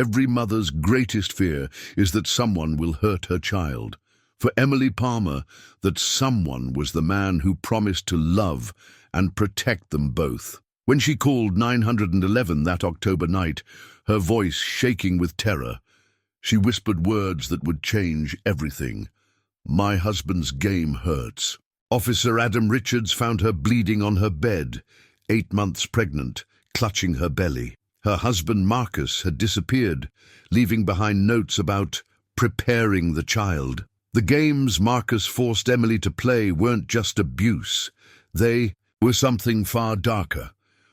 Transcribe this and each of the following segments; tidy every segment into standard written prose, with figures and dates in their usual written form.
Every mother's greatest fear is that someone will hurt her child. For Emily Palmer, that someone was the man who promised to love and protect them both. When she called 911 that October night, her voice shaking with terror, she whispered words that would change everything. "My husband's game hurts." Officer Adam Richards found her bleeding on her bed, 8 months pregnant, clutching her belly. Her husband Marcus had disappeared, leaving behind notes about preparing the child. The games Marcus forced Emily to play weren't just abuse. They were something far darker.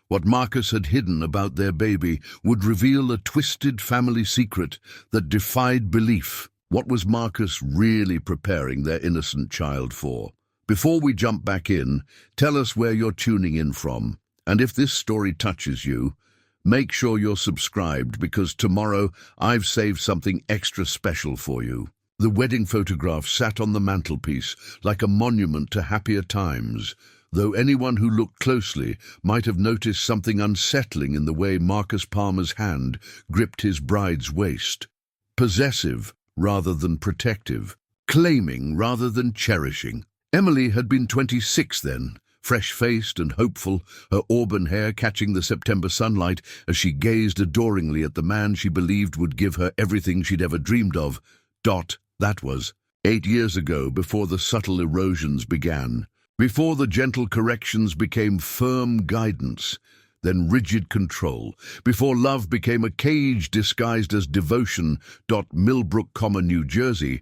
What Marcus had hidden about their baby would reveal a twisted family secret that defied belief. What was Marcus really preparing their innocent child for? Before we jump back in, tell us where you're tuning in from. And if this story touches you, make sure you're subscribed, because tomorrow I've saved something extra special for you. The wedding photograph sat on the mantelpiece like a monument to happier times, though anyone who looked closely might have noticed something unsettling in the way Marcus Palmer's hand gripped his bride's waist. Possessive rather than protective, claiming rather than cherishing. Emily had been 26 then, fresh-faced and hopeful, her auburn hair catching the September sunlight as she gazed adoringly at the man she believed would give her everything she'd ever dreamed of. That was 8 years ago, before the subtle erosions began, before the gentle corrections became firm guidance, then rigid control, before love became a cage disguised as devotion. Millbrook Common, New Jersey,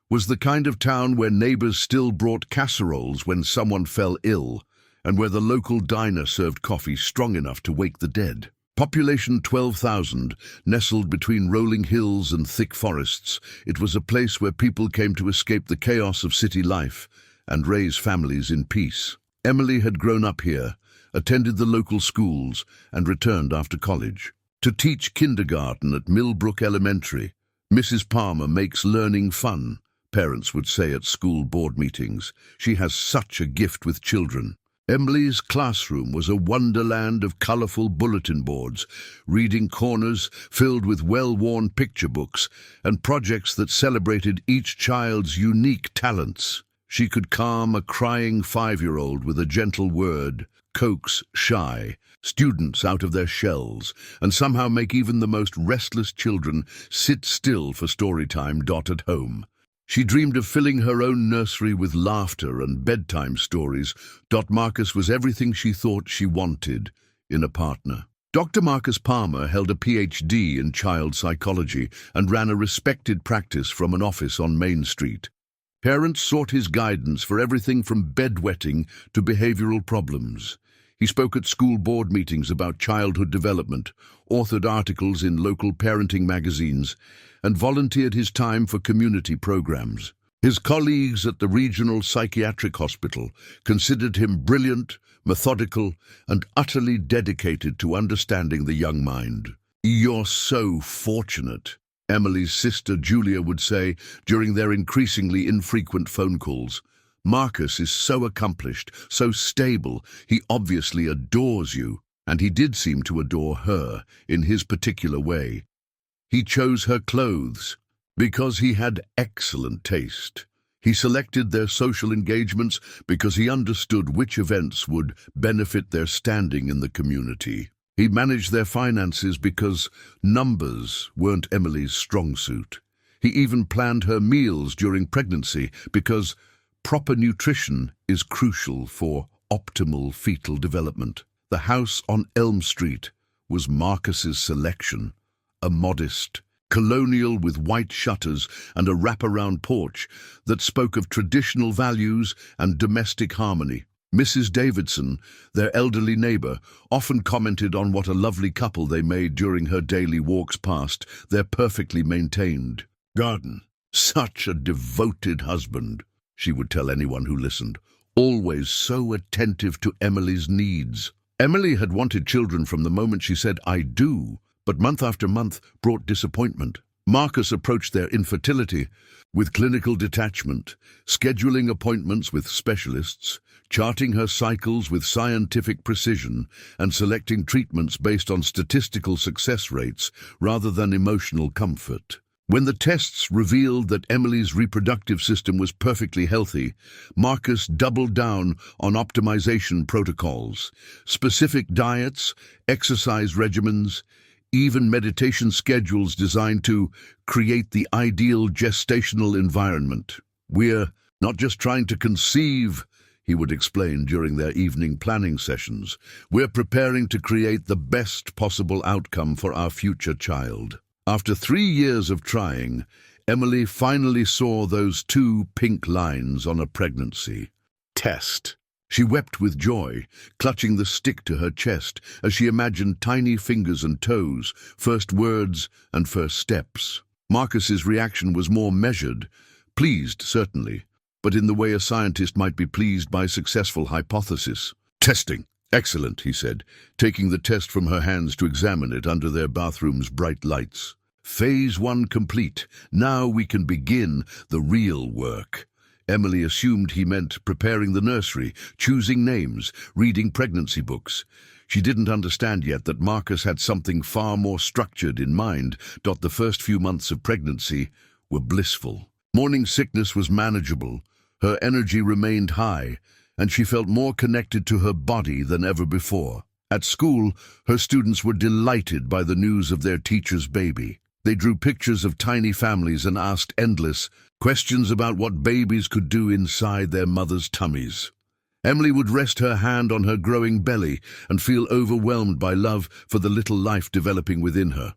was the kind of town where neighbors still brought casseroles when someone fell ill, and where the local diner served coffee strong enough to wake the dead. Population 12,000, nestled between rolling hills and thick forests, it was a place where people came to escape the chaos of city life and raise families in peace. Emily had grown up here, attended the local schools, and returned after college to teach kindergarten at Millbrook Elementary. "Mrs. Palmer makes learning fun," parents would say at school board meetings. "She has such a gift with children." Emily's classroom was a wonderland of colorful bulletin boards, reading corners filled with well-worn picture books, and projects that celebrated each child's unique talents. She could calm a crying 5-year-old with a gentle word, coax shy students out of their shells, and somehow make even the most restless children sit still for story time. At home, she dreamed of filling her own nursery with laughter and bedtime stories. Marcus was everything she thought she wanted in a partner. Dr. Marcus Palmer held a PhD in child psychology and ran a respected practice from an office on Main Street. Parents sought his guidance for everything from bedwetting to behavioral problems. He spoke at school board meetings about childhood development, authored articles in local parenting magazines, and volunteered his time for community programs. His colleagues at the regional psychiatric hospital considered him brilliant, methodical, and utterly dedicated to understanding the young mind. "You're so fortunate," Emily's sister Julia would say during their increasingly infrequent phone calls. "Marcus is so accomplished, so stable, he obviously adores you." And he did seem to adore her in his particular way. He chose her clothes because he had excellent taste. He selected their social engagements because he understood which events would benefit their standing in the community. He managed their finances because numbers weren't Emily's strong suit. He even planned her meals during pregnancy because proper nutrition is crucial for optimal fetal development. The house on Elm Street was Marcus's selection, a modest, colonial with white shutters and a wraparound porch that spoke of traditional values and domestic harmony. Mrs. Davidson, their elderly neighbor, often commented on what a lovely couple they made during her daily walks past their perfectly maintained garden. "Such a devoted husband," she would tell anyone who listened, "always so attentive to Emily's needs." Emily had wanted children from the moment she said "I do," but month after month brought disappointment. Marcus approached their infertility with clinical detachment, scheduling appointments with specialists, charting her cycles with scientific precision, and selecting treatments based on statistical success rates rather than emotional comfort. When the tests revealed that Emily's reproductive system was perfectly healthy, Marcus doubled down on optimization protocols, specific diets, exercise regimens, even meditation schedules designed to create the ideal gestational environment. "We're not just trying to conceive," he would explain during their evening planning sessions. "We're preparing to create the best possible outcome for our future child." After 3 years of trying, Emily finally saw those 2 pink lines on a pregnancy test. She wept with joy, clutching the stick to her chest as she imagined tiny fingers and toes, first words and first steps. Marcus's reaction was more measured, pleased certainly, but in the way a scientist might be pleased by successful hypothesis. "Testing. Excellent," he said, taking the test from her hands to examine it under their bathroom's bright lights. "Phase 1 complete. Now we can begin the real work." Emily assumed he meant preparing the nursery, choosing names, reading pregnancy books. She didn't understand yet that Marcus had something far more structured in mind. The first few months of pregnancy were blissful. Morning sickness was manageable, her energy remained high, and she felt more connected to her body than ever before. At school, her students were delighted by the news of their teacher's baby. They drew pictures of tiny families and asked endless questions about what babies could do inside their mothers' tummies. Emily would rest her hand on her growing belly and feel overwhelmed by love for the little life developing within her.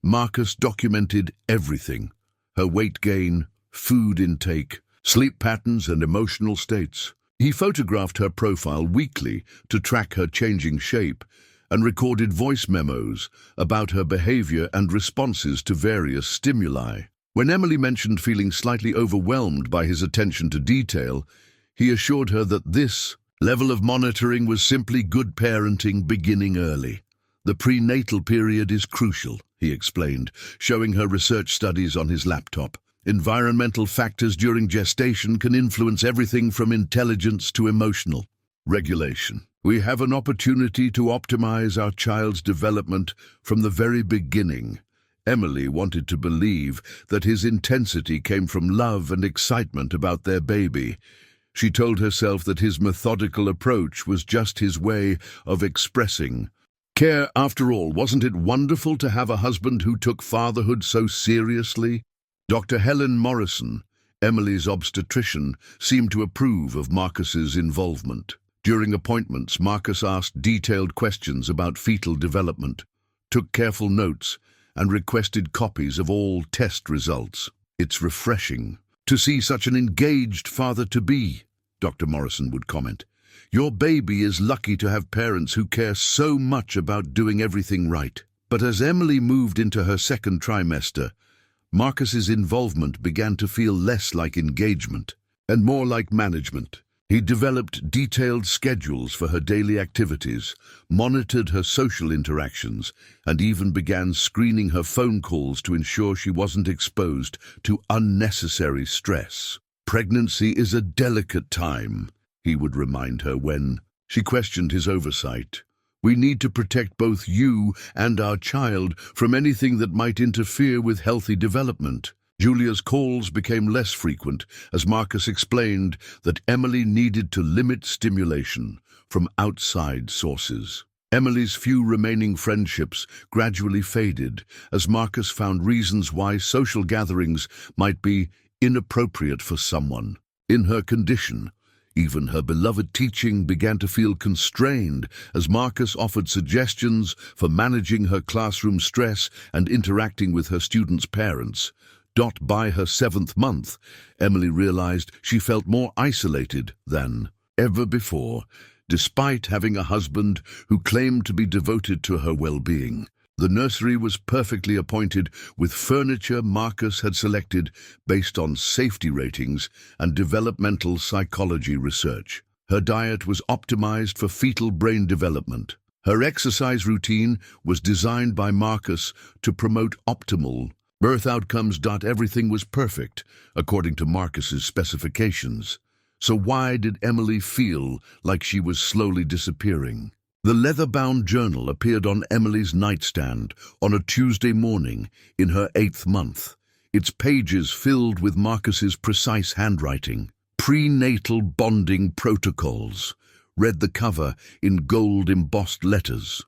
Marcus documented everything: her weight gain, food intake, sleep patterns, and emotional states. He photographed her profile weekly to track her changing shape, and recorded voice memos about her behavior and responses to various stimuli. When Emily mentioned feeling slightly overwhelmed by his attention to detail, he assured her that this level of monitoring was simply good parenting beginning early. "The prenatal period is crucial," he explained, showing her research studies on his laptop. "Environmental factors during gestation can influence everything from intelligence to emotional regulation. We have an opportunity to optimize our child's development from the very beginning." Emily wanted to believe that his intensity came from love and excitement about their baby. She told herself that his methodical approach was just his way of expressing care. After all, wasn't it wonderful to have a husband who took fatherhood so seriously? Dr. Helen Morrison, Emily's obstetrician, seemed to approve of Marcus's involvement. During appointments, Marcus asked detailed questions about fetal development, took careful notes, and requested copies of all test results. "It's refreshing to see such an engaged father-to-be," Dr. Morrison would comment. "Your baby is lucky to have parents who care so much about doing everything right." But as Emily moved into her second trimester, Marcus's involvement began to feel less like engagement and more like management. He developed detailed schedules for her daily activities, monitored her social interactions, and even began screening her phone calls to ensure she wasn't exposed to unnecessary stress. "Pregnancy is a delicate time," he would remind her when she questioned his oversight. "We need to protect both you and our child from anything that might interfere with healthy development." Julia's calls became less frequent as Marcus explained that Emily needed to limit stimulation from outside sources. Emily's few remaining friendships gradually faded as Marcus found reasons why social gatherings might be inappropriate for someone in her condition. Even her beloved teaching began to feel constrained as Marcus offered suggestions for managing her classroom stress and interacting with her students' parents. By her 7th month, Emily realized she felt more isolated than ever before, despite having a husband who claimed to be devoted to her well-being. The nursery was perfectly appointed with furniture Marcus had selected based on safety ratings and developmental psychology research. Her diet was optimized for fetal brain development. Her exercise routine was designed by Marcus to promote optimal Birth outcomes. Everything was perfect, according to Marcus's specifications. So why did Emily feel like she was slowly disappearing? The leather-bound journal appeared on Emily's nightstand on a Tuesday morning in her 8th month, its pages filled with Marcus's precise handwriting. Prenatal bonding protocols, read the cover in gold embossed letters.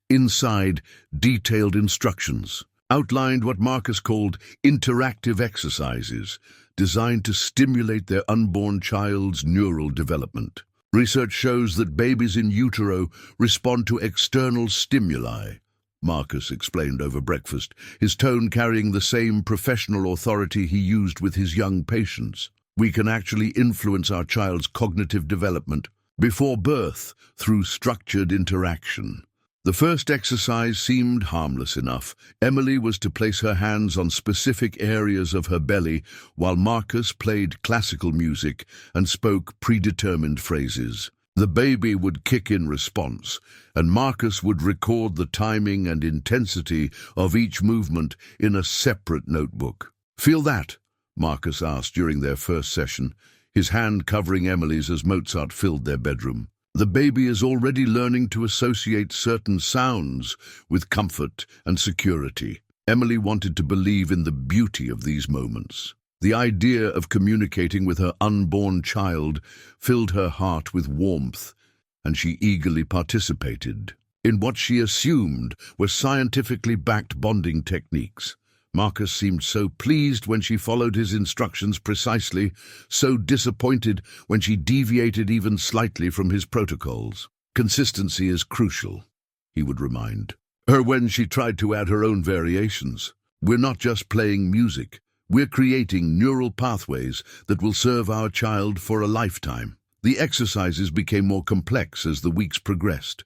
Inside, detailed instructions outlined what Marcus called interactive exercises designed to stimulate their unborn child's neural development. Research shows that babies in utero respond to external stimuli, Marcus explained over breakfast, his tone carrying the same professional authority he used with his young patients. We can actually influence our child's cognitive development before birth through structured interaction. The first exercise seemed harmless enough. Emily was to place her hands on specific areas of her belly while Marcus played classical music and spoke predetermined phrases. The baby would kick in response, and Marcus would record the timing and intensity of each movement in a separate notebook. "Feel that?" Marcus asked during their first session, his hand covering Emily's as Mozart filled their bedroom. The baby is already learning to associate certain sounds with comfort and security. Emily wanted to believe in the beauty of these moments. The idea of communicating with her unborn child filled her heart with warmth, and she eagerly participated in what she assumed were scientifically backed bonding techniques. Marcus seemed so pleased when she followed his instructions precisely, so disappointed when she deviated even slightly from his protocols. "Consistency is crucial," he would remind her when she tried to add her own variations. "We're not just playing music. We're creating neural pathways that will serve our child for a lifetime." The exercises became more complex as the weeks progressed.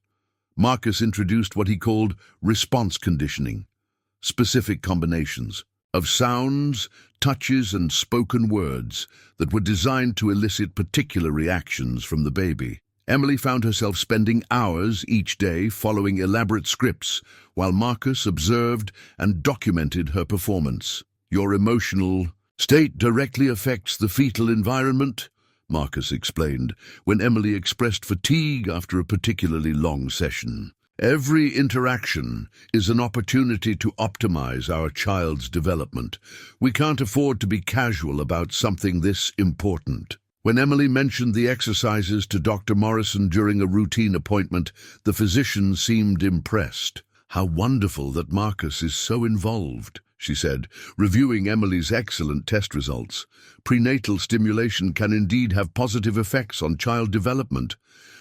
Marcus introduced what he called response conditioning, specific combinations of sounds, touches, and spoken words that were designed to elicit particular reactions from the baby. Emily found herself spending hours each day following elaborate scripts, while Marcus observed and documented her performance. "Your emotional state directly affects the fetal environment," Marcus explained, when Emily expressed fatigue after a particularly long session. "Every interaction is an opportunity to optimize our child's development. We can't afford to be casual about something this important." When Emily mentioned the exercises to Dr. Morrison during a routine appointment, the physician seemed impressed. "How wonderful that Marcus is so involved," she said, reviewing Emily's excellent test results. "Prenatal stimulation can indeed have positive effects on child development."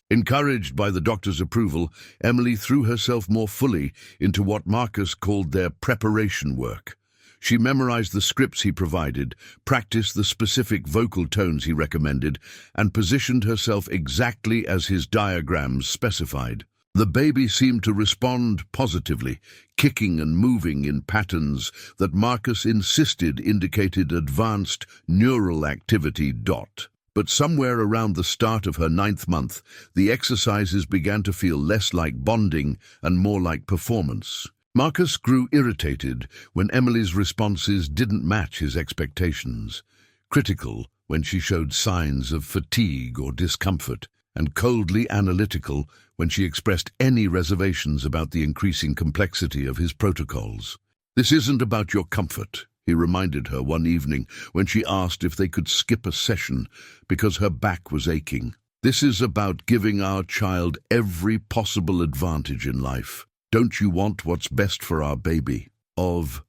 Encouraged by the doctor's approval, Emily threw herself more fully into what Marcus called their preparation work. She memorized the scripts he provided, practiced the specific vocal tones he recommended, and positioned herself exactly as his diagrams specified. The baby seemed to respond positively, kicking and moving in patterns that Marcus insisted indicated advanced neural activity. But somewhere around the start of her 9th month, the exercises began to feel less like bonding and more like performance. Marcus grew irritated when Emily's responses didn't match his expectations, critical when she showed signs of fatigue or discomfort, and coldly analytical when she expressed any reservations about the increasing complexity of his protocols. "This isn't about your comfort," he reminded her one evening when she asked if they could skip a session because her back was aching. "This is about giving our child every possible advantage in life. Don't you want what's best for our baby?" Of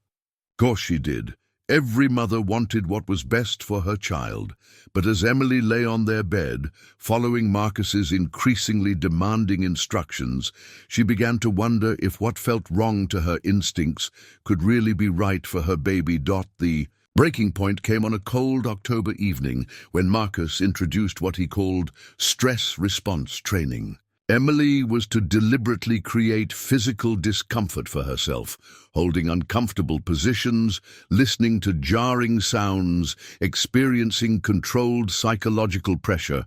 course she did. Every mother wanted what was best for her child, but as Emily lay on their bed, following Marcus's increasingly demanding instructions, she began to wonder if what felt wrong to her instincts could really be right for her baby. The breaking point came on a cold October evening when Marcus introduced what he called stress response training. Emily was to deliberately create physical discomfort for herself, holding uncomfortable positions, listening to jarring sounds, experiencing controlled psychological pressure,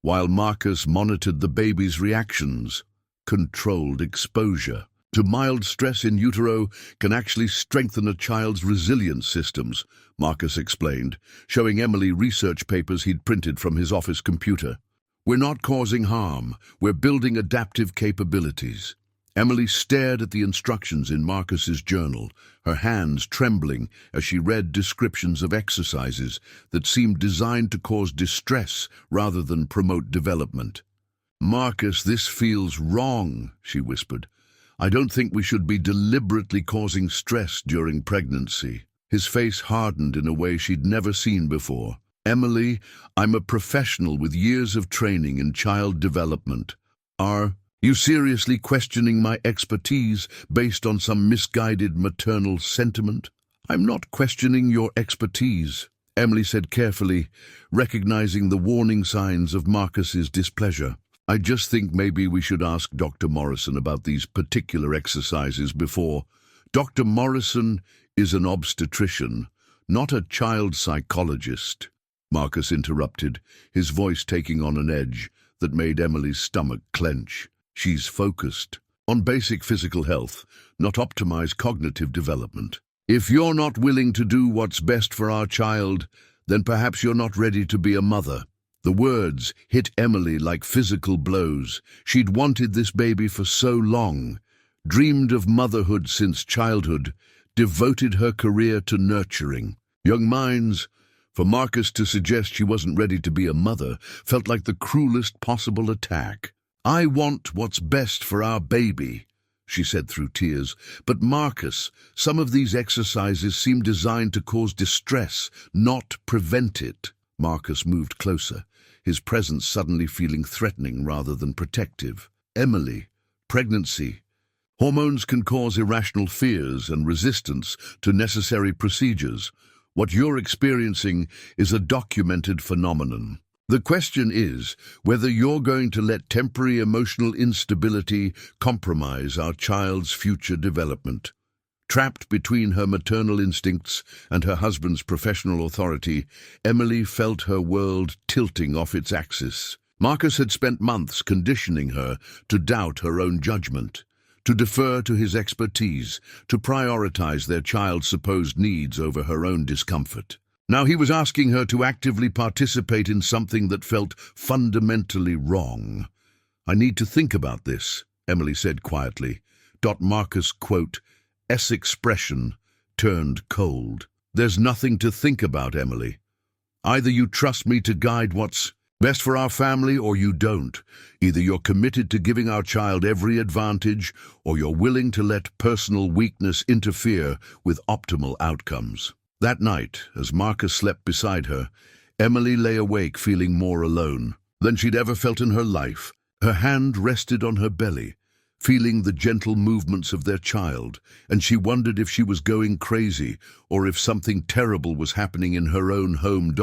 while Marcus monitored the baby's reactions. Controlled exposure. to mild stress in utero can actually strengthen a child's resilience systems, Marcus explained, showing Emily research papers he'd printed from his office computer. We're not causing harm, we're building adaptive capabilities. Emily stared at the instructions in Marcus's journal, her hands trembling as she read descriptions of exercises that seemed designed to cause distress rather than promote development. "Marcus, this feels wrong," she whispered. "I don't think we should be deliberately causing stress during pregnancy." His face hardened in a way she'd never seen before. "Emily, I'm a professional with years of training in child development. Are you seriously questioning my expertise based on some misguided maternal sentiment?" "I'm not questioning your expertise," Emily said carefully, recognizing the warning signs of Marcus's displeasure. "I just think maybe we should ask Dr. Morrison about these particular exercises before." "Dr. Morrison is an obstetrician, not a child psychologist," Marcus interrupted, his voice taking on an edge that made Emily's stomach clench. "She's focused on basic physical health, not optimized cognitive development. If you're not willing to do what's best for our child, then perhaps you're not ready to be a mother." The words hit Emily like physical blows. She'd wanted this baby for so long, dreamed of motherhood since childhood, devoted her career to nurturing young minds. For Marcus to suggest she wasn't ready to be a mother felt like the cruelest possible attack. "I want what's best for our baby," she said through tears. "But Marcus, some of these exercises seem designed to cause distress, not prevent it." Marcus moved closer, his presence suddenly feeling threatening rather than protective. "Emily, pregnancy. Hormones can cause irrational fears and resistance to necessary procedures. What you're experiencing is a documented phenomenon. The question is whether you're going to let temporary emotional instability compromise our child's future development." Trapped between her maternal instincts and her husband's professional authority, Emily felt her world tilting off its axis. Marcus had spent months conditioning her to doubt her own judgment, to defer to his expertise, to prioritize their child's supposed needs over her own discomfort. Now he was asking her to actively participate in something that felt fundamentally wrong. "I need to think about this," Emily said quietly. Marcus, quote, S expression turned cold. "There's nothing to think about, Emily. Either you trust me to guide what's best for our family or you don't. Either you're committed to giving our child every advantage or you're willing to let personal weakness interfere with optimal outcomes." That night, as Marcus slept beside her, Emily lay awake feeling more alone than she'd ever felt in her life. Her hand rested on her belly, feeling the gentle movements of their child, and she wondered if she was going crazy or if something terrible was happening in her own home.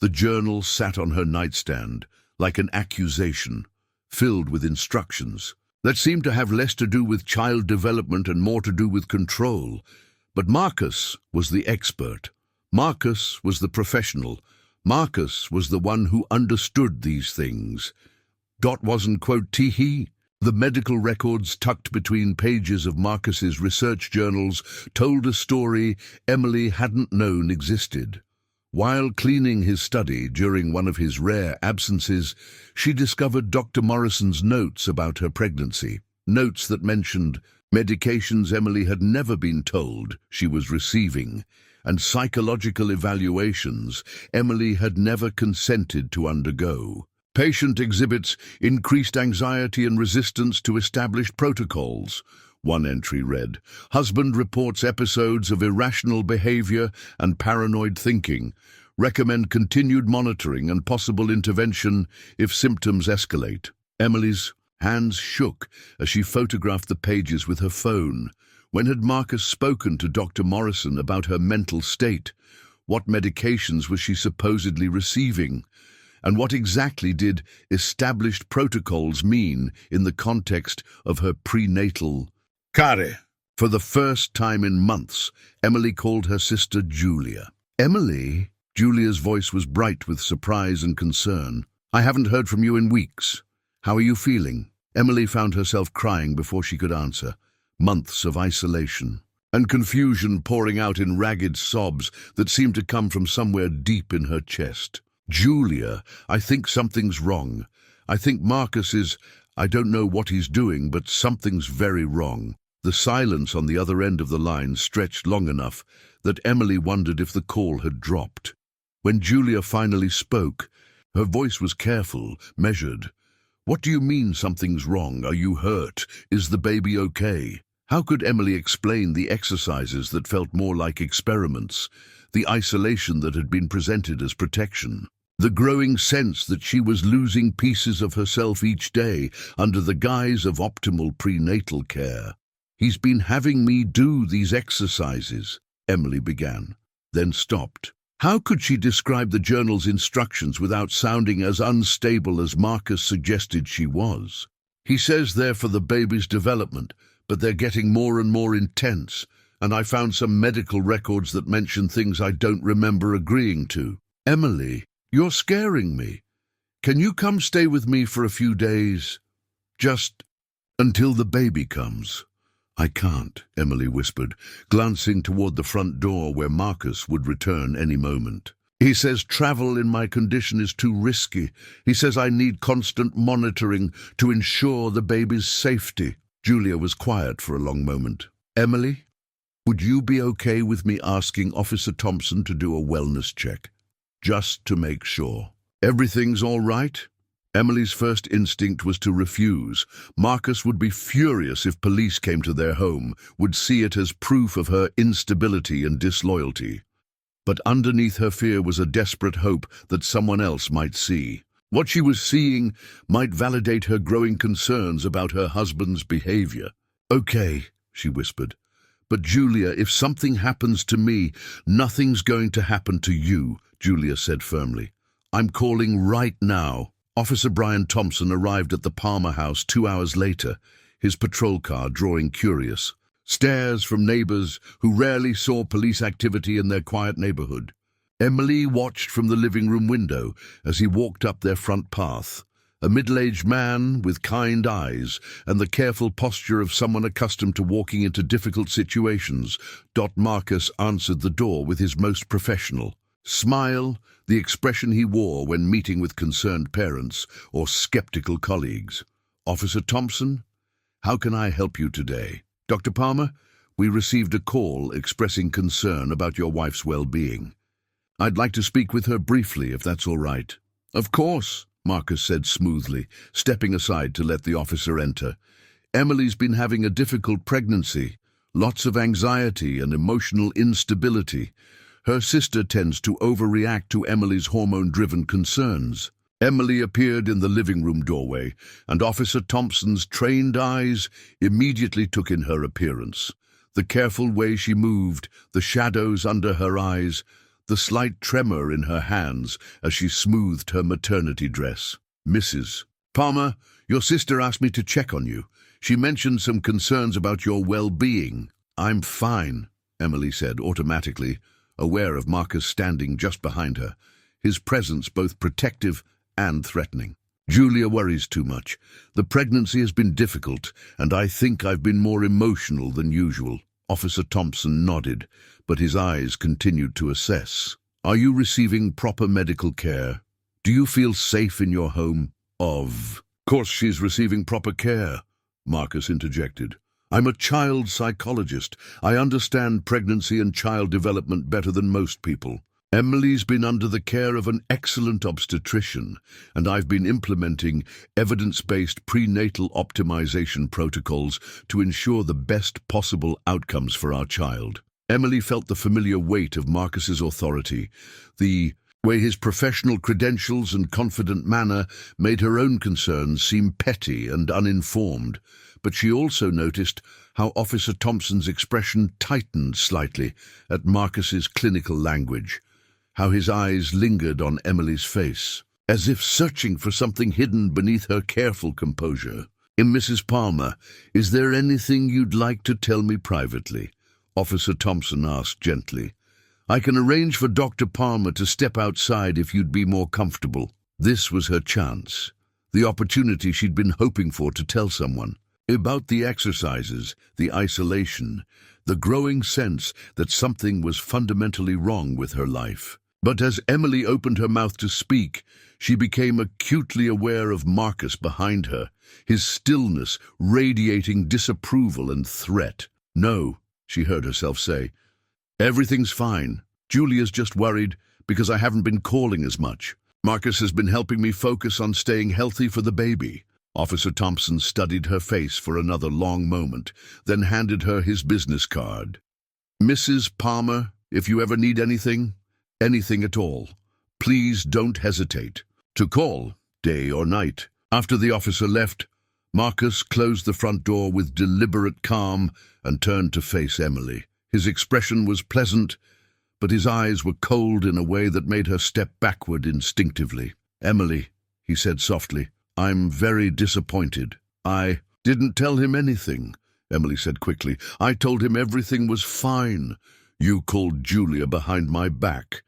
The journal sat on her nightstand, like an accusation, filled with instructions that seemed to have less to do with child development and more to do with control. But Marcus was the expert. Marcus was the professional. Marcus was the one who understood these things. Wasn't, quote, he. The medical records tucked between pages of Marcus's research journals told a story Emily hadn't known existed. While cleaning his study during one of his rare absences, she discovered Dr. Morrison's notes about her pregnancy, notes that mentioned medications Emily had never been told she was receiving, and psychological evaluations Emily had never consented to undergo. "Patient exhibits increased anxiety and resistance to established protocols," one entry read. "Husband reports episodes of irrational behavior and paranoid thinking. Recommend continued monitoring and possible intervention if symptoms escalate." Emily's hands shook as she photographed the pages with her phone. When had Marcus spoken to Dr. Morrison about her mental state? What medications was she supposedly receiving? And what exactly did established protocols mean in the context of her prenatal care? For the first time in months, Emily called her sister Julia. "Emily?" Julia's voice was bright with surprise and concern. "I haven't heard from you in weeks. How are you feeling?" Emily found herself crying before she could answer. months of isolation, and confusion pouring out in ragged sobs that seemed to come from somewhere deep in her chest. "Julia, I think something's wrong. I think Marcus is... I don't know what he's doing, but something's very wrong." The silence on the other end of the line stretched long enough that Emily wondered if the call had dropped. When Julia finally spoke, her voice was careful, measured. "What do you mean something's wrong? Are you hurt? Is the baby okay?" How could Emily explain the exercises that felt more like experiments, the isolation that had been presented as protection, the growing sense that she was losing pieces of herself each day under the guise of optimal prenatal care? "He's been having me do these exercises," Emily began, then stopped. How could she describe the journal's instructions without sounding as unstable as Marcus suggested she was? "He says they're for the baby's development, but they're getting more and more intense, and I found some medical records that mention things I don't remember agreeing to." "Emily, you're scaring me. Can you come stay with me for a few days? Just until the baby comes?" "I can't," Emily whispered, glancing toward the front door where Marcus would return any moment. "He says travel in my condition is too risky. He says I need constant monitoring to ensure the baby's safety." Julia was quiet for a long moment. "Emily, would you be okay with me asking Officer Thompson to do a wellness check? Just to make sure. Everything's all right?" Emily's first instinct was to refuse. Marcus would be furious if police came to their home, would see it as proof of her instability and disloyalty. But underneath her fear was a desperate hope that someone else might see. What she was seeing might validate her growing concerns about her husband's behavior. "Okay," she whispered. "But Julia, if something happens to me, nothing's going to happen to you," Julia said firmly. "I'm calling right now." Officer Brian Thompson arrived at the Palmer house 2 hours later, his patrol car drawing curious stares from neighbors who rarely saw police activity in their quiet neighborhood. Emily watched from the living room window as he walked up their front path, a middle-aged man with kind eyes and the careful posture of someone accustomed to walking into difficult situations. Marcus answered the door with his most professional smile, the expression he wore when meeting with concerned parents or skeptical colleagues. "Officer Thompson, how can I help you today?" "Dr. Palmer, we received a call expressing concern about your wife's well-being. I'd like to speak with her briefly, if that's all right." "Of course," Marcus said smoothly, stepping aside to let the officer enter. "Emily's been having a difficult pregnancy, lots of anxiety and emotional instability. Her sister tends to overreact to Emily's hormone-driven concerns." Emily appeared in the living room doorway, and Officer Thompson's trained eyes immediately took in her appearance. The careful way she moved, the shadows under her eyes, the slight tremor in her hands as she smoothed her maternity dress. "Mrs. Palmer, your sister asked me to check on you. She mentioned some concerns about your well-being." "I'm fine," Emily said automatically, aware of Marcus standing just behind her, his presence both protective and threatening. "Julia worries too much. The pregnancy has been difficult, and I think I've been more emotional than usual." Officer Thompson nodded, but his eyes continued to assess. "Are you receiving proper medical care? Do you feel safe in your home?" Of course she's receiving proper care," Marcus interjected. "I'm a child psychologist. I understand pregnancy and child development better than most people. Emily's been under the care of an excellent obstetrician, and I've been implementing evidence-based prenatal optimization protocols to ensure the best possible outcomes for our child." Emily felt the familiar weight of Marcus's authority, the way his professional credentials and confident manner made her own concerns seem petty and uninformed. But she also noticed how Officer Thompson's expression tightened slightly at Marcus's clinical language, how his eyes lingered on Emily's face, as if searching for something hidden beneath her careful composure. "Mrs. Palmer, is there anything you'd like to tell me privately?" Officer Thompson asked gently. "I can arrange for Dr. Palmer to step outside if you'd be more comfortable." This was her chance, the opportunity she'd been hoping for to tell someone. About the exercises, the isolation, the growing sense that something was fundamentally wrong with her life. But as Emily opened her mouth to speak, she became acutely aware of Marcus behind her, his stillness radiating disapproval and threat. "No," she heard herself say. "Everything's fine. Julia's just worried because I haven't been calling as much. Marcus has been helping me focus on staying healthy for the baby." Officer Thompson studied her face for another long moment, then handed her his business card. "Mrs. Palmer, if you ever need anything at all, please don't hesitate to call, day or night." After the officer left, Marcus closed the front door with deliberate calm and turned to face Emily. His expression was pleasant, but his eyes were cold in a way that made her step backward instinctively. "Emily," he said softly, "I'm very disappointed." "I didn't tell him anything," Emily said quickly. "I told him everything was fine. You called Julia behind my back.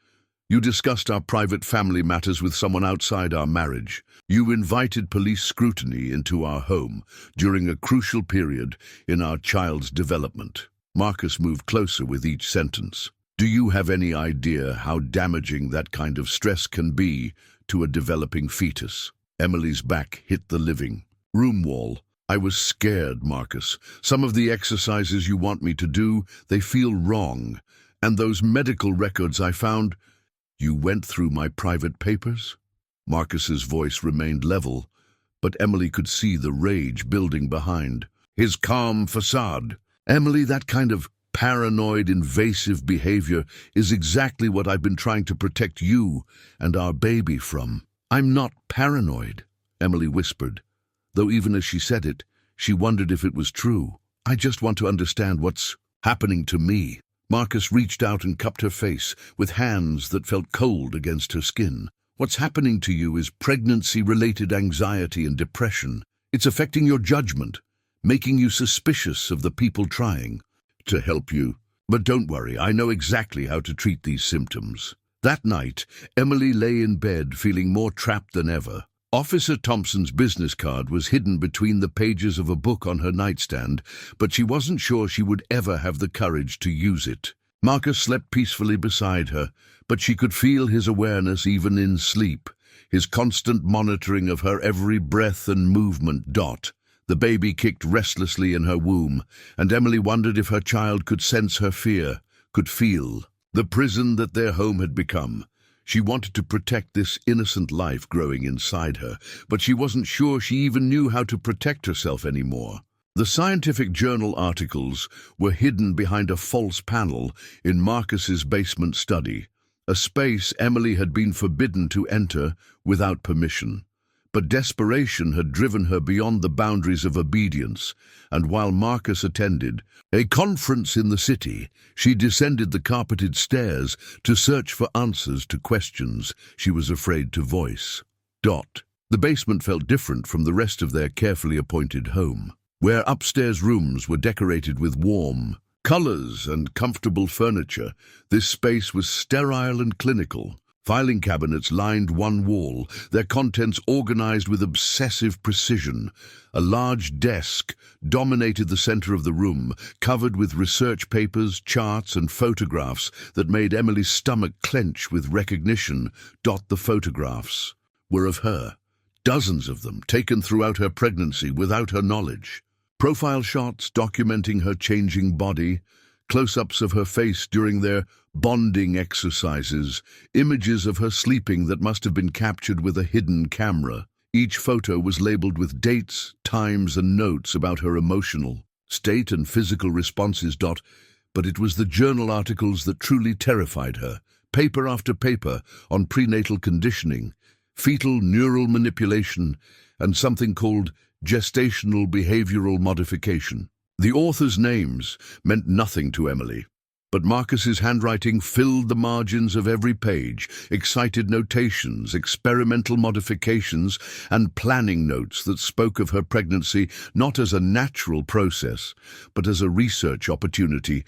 You discussed our private family matters with someone outside our marriage. You invited police scrutiny into our home during a crucial period in our child's development." Marcus moved closer with each sentence. "Do you have any idea how damaging that kind of stress can be to a developing fetus?" Emily's back hit the living room wall. "I was scared, Marcus. Some of the exercises you want me to do, they feel wrong. And those medical records I found—" "You went through my private papers?" Marcus's voice remained level, but Emily could see the rage building behind his calm facade. "Emily, that kind of paranoid, invasive behavior is exactly what I've been trying to protect you and our baby from." "I'm not paranoid," Emily whispered, though even as she said it, she wondered if it was true. "I just want to understand what's happening to me." Marcus reached out and cupped her face with hands that felt cold against her skin. "What's happening to you is pregnancy-related anxiety and depression. It's affecting your judgment, making you suspicious of the people trying to help you. But don't worry, I know exactly how to treat these symptoms." That night, Emily lay in bed feeling more trapped than ever. Officer Thompson's business card was hidden between the pages of a book on her nightstand, but she wasn't sure she would ever have the courage to use it. Marcus slept peacefully beside her, but she could feel his awareness even in sleep, his constant monitoring of her every breath and movement. The baby kicked restlessly in her womb, and Emily wondered if her child could sense her fear, could feel the prison that their home had become. She wanted to protect this innocent life growing inside her, but she wasn't sure she even knew how to protect herself anymore. The scientific journal articles were hidden behind a false panel in Marcus's basement study, a space Emily had been forbidden to enter without permission. But desperation had driven her beyond the boundaries of obedience, and while Marcus attended a conference in the city, she descended the carpeted stairs to search for answers to questions she was afraid to voice. The basement felt different from the rest of their carefully appointed home, where upstairs rooms were decorated with warm colors and comfortable furniture. This space was sterile and clinical. Filing cabinets lined one wall, their contents organized with obsessive precision. A large desk dominated the center of the room, covered with research papers, charts, and photographs that made Emily's stomach clench with recognition. The photographs were of her, dozens of them, taken throughout her pregnancy without her knowledge. Profile shots documenting her changing body, close-ups of her face during their bonding exercises, images of her sleeping that must have been captured with a hidden camera. Each photo was labeled with dates, times, and notes about her emotional state and physical responses. But it was the journal articles that truly terrified her, paper after paper on prenatal conditioning, fetal neural manipulation, and something called gestational behavioral modification. The authors' names meant nothing to Emily, but Marcus's handwriting filled the margins of every page, excited notations, experimental modifications, and planning notes that spoke of her pregnancy not as a natural process, but as a research opportunity.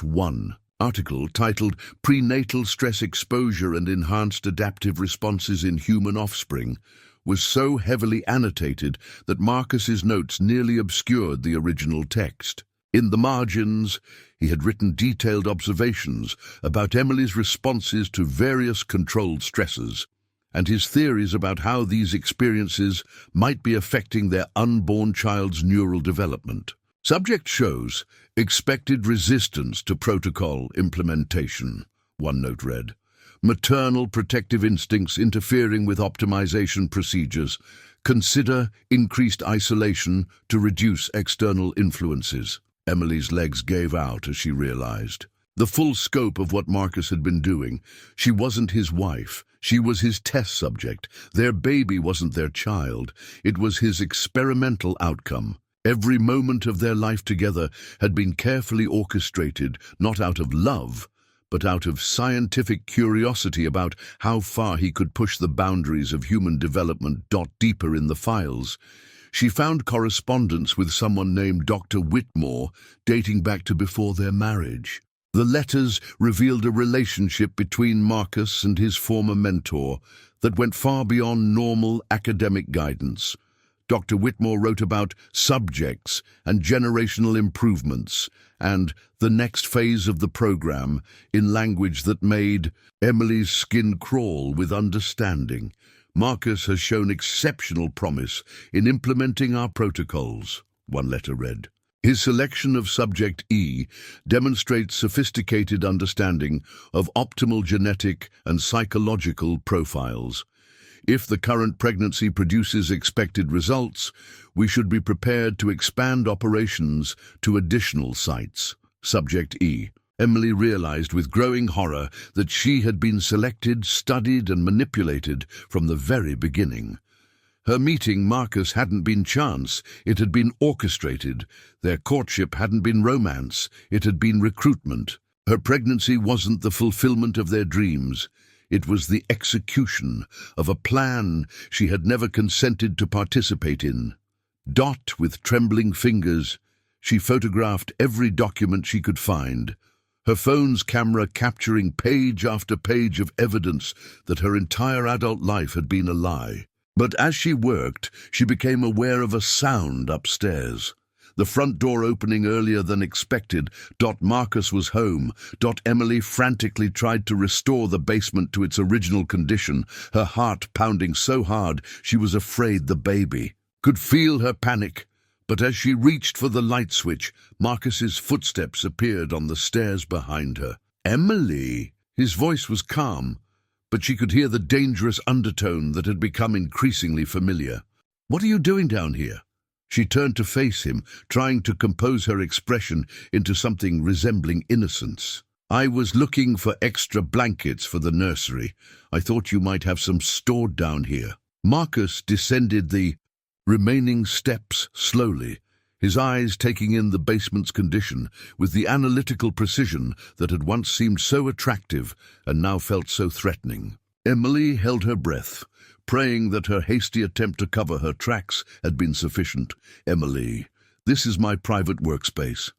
One article titled "Prenatal Stress Exposure and Enhanced Adaptive Responses in Human Offspring" was so heavily annotated that Marcus's notes nearly obscured the original text. In the margins, he had written detailed observations about Emily's responses to various controlled stresses, and his theories about how these experiences might be affecting their unborn child's neural development. Subject shows expected resistance to protocol implementation, one note read. Maternal protective instincts interfering with optimization procedures. Consider increased isolation to reduce external influences. Emily's legs gave out as she realized the full scope of what Marcus had been doing. She wasn't his wife. She was his test subject. Their baby wasn't their child. It was his experimental outcome. Every moment of their life together had been carefully orchestrated, not out of love, but out of scientific curiosity about how far he could push the boundaries of human development. Deeper in the files, she found correspondence with someone named Dr. Whitmore dating back to before their marriage. The letters revealed a relationship between Marcus and his former mentor that went far beyond normal academic guidance. Dr. Whitmore wrote about subjects and generational improvements and the next phase of the program in language that made Emily's skin crawl with understanding. Marcus has shown exceptional promise in implementing our protocols, one letter read. His selection of subject E demonstrates sophisticated understanding of optimal genetic and psychological profiles. If the current pregnancy produces expected results, we should be prepared to expand operations to additional sites. Subject E. Emily realized with growing horror that she had been selected, studied, and manipulated from the very beginning. Her meeting Marcus hadn't been chance, it had been orchestrated. Their courtship hadn't been romance, it had been recruitment. Her pregnancy wasn't the fulfillment of their dreams. It was the execution of a plan she had never consented to participate in. With trembling fingers, she photographed every document she could find, her phone's camera capturing page after page of evidence that her entire adult life had been a lie. But as she worked, she became aware of a sound upstairs. The front door opening earlier than expected. Marcus was home. Emily frantically tried to restore the basement to its original condition, her heart pounding so hard she was afraid the baby could feel her panic. But as she reached for the light switch, Marcus's footsteps appeared on the stairs behind her. Emily! His voice was calm, but she could hear the dangerous undertone that had become increasingly familiar. What are you doing down here? She turned to face him, trying to compose her expression into something resembling innocence. I was looking for extra blankets for the nursery. I thought you might have some stored down here. Marcus descended the remaining steps slowly, his eyes taking in the basement's condition with the analytical precision that had once seemed so attractive and now felt so threatening. Emily held her breath, praying that her hasty attempt to cover her tracks had been sufficient. Emily, this is my private workspace.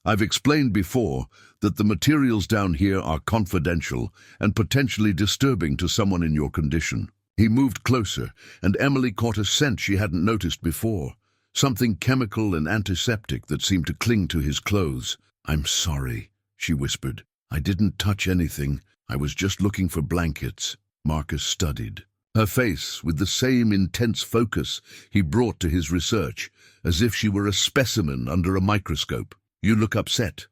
I've explained before that the materials down here are confidential and potentially disturbing to someone in your condition. He moved closer, and Emily caught a scent she hadn't noticed before, something chemical and antiseptic that seemed to cling to his clothes. I'm sorry, she whispered. I didn't touch anything. I was just looking for blankets. Marcus studied her face with the same intense focus he brought to his research, as if she were a specimen under a microscope. You look upset.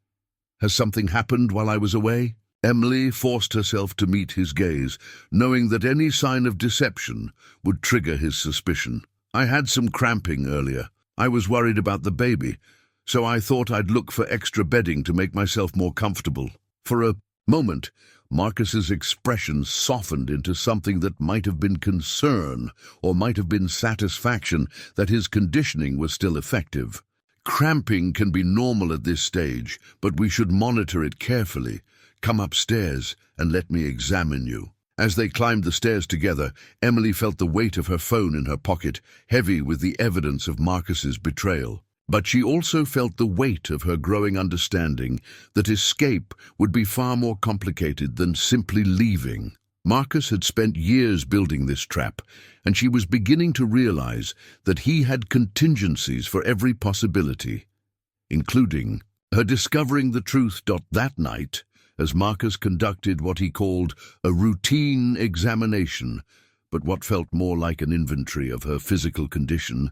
Has something happened while I was away? Emily forced herself to meet his gaze, knowing that any sign of deception would trigger his suspicion. I had some cramping earlier. I was worried about the baby, so I thought I'd look for extra bedding to make myself more comfortable. For a moment, Marcus's expression softened into something that might have been concern or might have been satisfaction that his conditioning was still effective. Cramping can be normal at this stage, but we should monitor it carefully. Come upstairs and let me examine you. As they climbed the stairs together, Emily felt the weight of her phone in her pocket, heavy with the evidence of Marcus's betrayal. But she also felt the weight of her growing understanding that escape would be far more complicated than simply leaving. Marcus had spent years building this trap, and she was beginning to realize that he had contingencies for every possibility, including her discovering the truth. That night, as Marcus conducted what he called a routine examination, but what felt more like an inventory of her physical condition,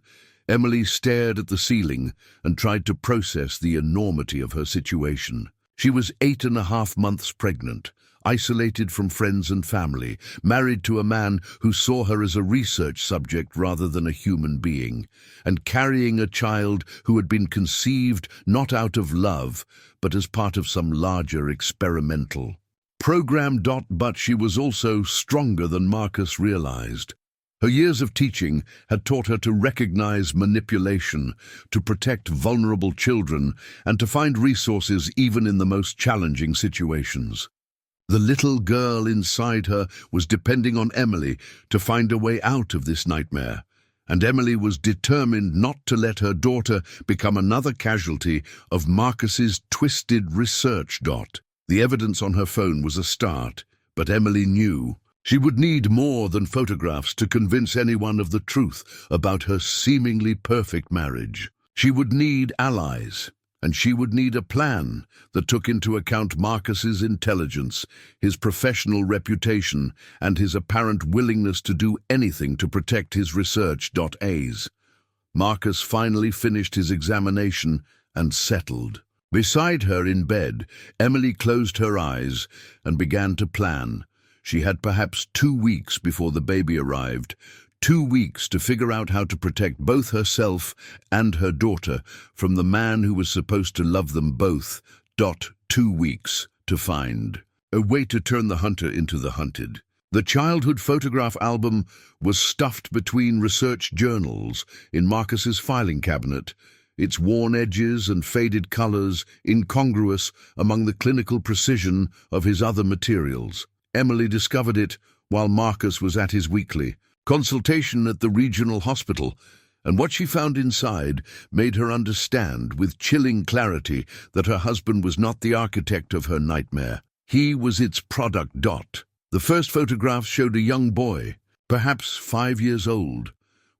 Emily stared at the ceiling and tried to process the enormity of her situation. She was 8.5 months pregnant, isolated from friends and family, married to a man who saw her as a research subject rather than a human being, and carrying a child who had been conceived not out of love, but as part of some larger experimental program. But she was also stronger than Marcus realized. Her years of teaching had taught her to recognize manipulation, to protect vulnerable children, and to find resources even in the most challenging situations. The little girl inside her was depending on Emily to find a way out of this nightmare, and Emily was determined not to let her daughter become another casualty of Marcus's twisted research. The evidence on her phone was a start, but Emily knew she would need more than photographs to convince anyone of the truth about her seemingly perfect marriage. She would need allies, and she would need a plan that took into account Marcus's intelligence, his professional reputation, and his apparent willingness to do anything to protect his research. As Marcus finally finished his examination and settled. Beside her in bed, Emily closed her eyes and began to plan. She had perhaps 2 weeks before the baby arrived, 2 weeks to figure out how to protect both herself and her daughter from the man who was supposed to love them both. 2 weeks to find a way to turn the hunter into the hunted. The childhood photograph album was stuffed between research journals in Marcus's filing cabinet, its worn edges and faded colors incongruous among the clinical precision of his other materials. Emily discovered it while Marcus was at his weekly consultation at the regional hospital, and what she found inside made her understand with chilling clarity that her husband was not the architect of her nightmare. He was its product. The first photograph showed a young boy, perhaps 5 years old,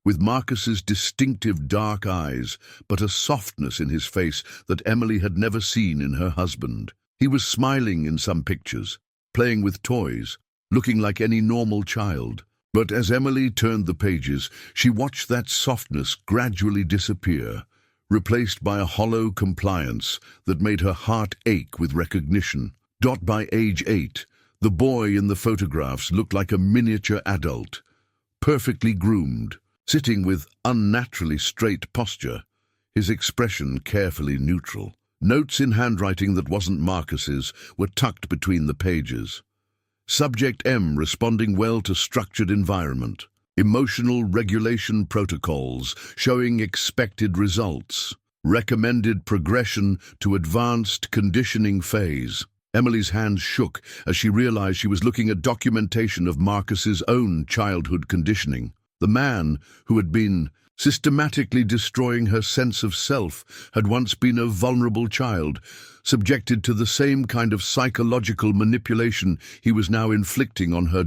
with Marcus's distinctive dark eyes, but a softness in his face that Emily had never seen in her husband. He was smiling in some pictures, playing with toys, looking like any normal child. But as Emily turned the pages, she watched that softness gradually disappear, replaced by a hollow compliance that made her heart ache with recognition. By age 8, the boy in the photographs looked like a miniature adult, perfectly groomed, sitting with unnaturally straight posture, his expression carefully neutral. Notes in handwriting that wasn't Marcus's were tucked between the pages. Subject M responding well to structured environment. Emotional regulation protocols showing expected results. Recommended progression to advanced conditioning phase. Emily's hands shook as she realized she was looking at documentation of Marcus's own childhood conditioning. The man who had been systematically destroying her sense of self had once been a vulnerable child, subjected to the same kind of psychological manipulation he was now inflicting on her.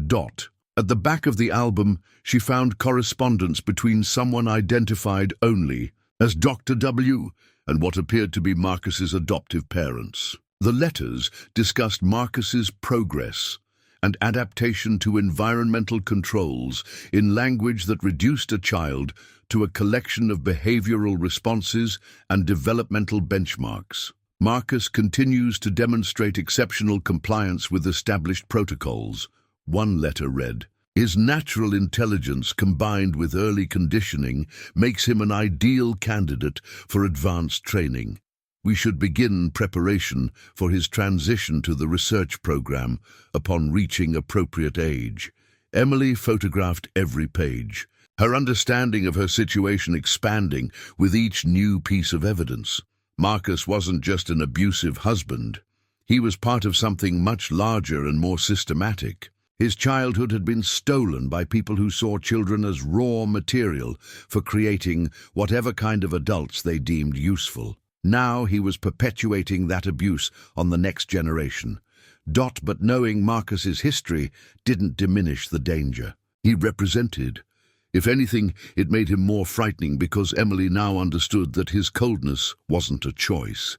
At the back of the album, she found correspondence between someone identified only as Dr. W. and what appeared to be Marcus's adoptive parents. The letters discussed Marcus's progress and adaptation to environmental controls in language that reduced a child to a collection of behavioral responses and developmental benchmarks. Marcus continues to demonstrate exceptional compliance with established protocols. One letter read, "His natural intelligence combined with early conditioning makes him an ideal candidate for advanced training. We should begin preparation for his transition to the research program upon reaching appropriate age." Emily photographed every page, her understanding of her situation expanding with each new piece of evidence. Marcus wasn't just an abusive husband. He was part of something much larger and more systematic. His childhood had been stolen by people who saw children as raw material for creating whatever kind of adults they deemed useful. Now he was perpetuating that abuse on the next generation, But knowing Marcus's history didn't diminish the danger. He represented. If anything, it made him more frightening because Emily now understood that his coldness wasn't a choice.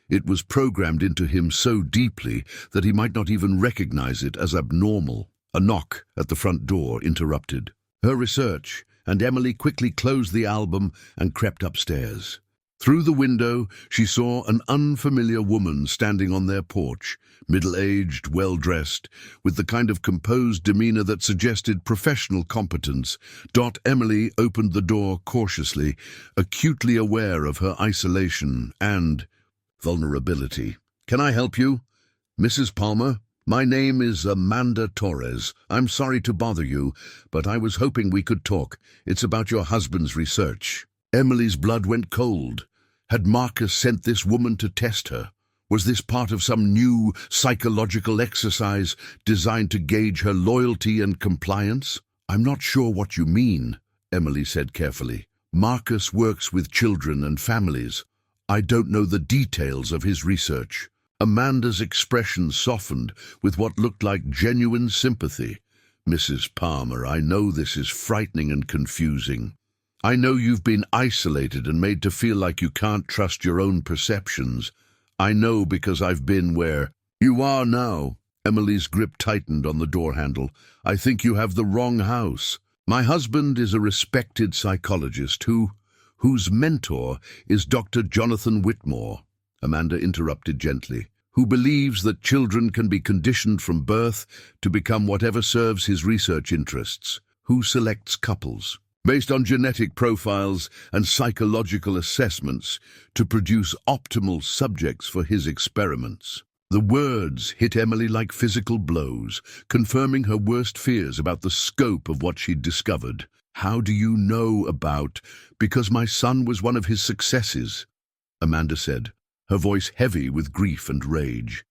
It was programmed into him so deeply that he might not even recognize it as abnormal. A knock at the front door interrupted her research, and Emily quickly closed the album and crept upstairs. Through the window, she saw an unfamiliar woman standing on their porch, middle-aged, well-dressed, with the kind of composed demeanor that suggested professional competence. Emily opened the door cautiously, acutely aware of her isolation and vulnerability. "Can I help you? Mrs. Palmer? My name is Amanda Torres. I'm sorry to bother you, but I was hoping we could talk. It's about your husband's research." Emily's blood went cold. Had Marcus sent this woman to test her? Was this part of some new psychological exercise designed to gauge her loyalty and compliance? "I'm not sure what you mean," Emily said carefully. "Marcus works with children and families. I don't know the details of his research." Amanda's expression softened with what looked like genuine sympathy. "Mrs. Palmer, I know this is frightening and confusing. I know you've been isolated and made to feel like you can't trust your own perceptions. I know because I've been where you are now." Emily's grip tightened on the door handle. "I think you have the wrong house. My husband is a respected psychologist whose mentor is Dr. Jonathan Whitmore," Amanda interrupted gently, "who believes that children can be conditioned from birth to become whatever serves his research interests, who selects couples based on genetic profiles and psychological assessments to produce optimal subjects for his experiments." The words hit Emily like physical blows, confirming her worst fears about the scope of what she'd discovered. "How do you know about—" "Because my son was one of his successes," Amanda said, her voice heavy with grief and rage.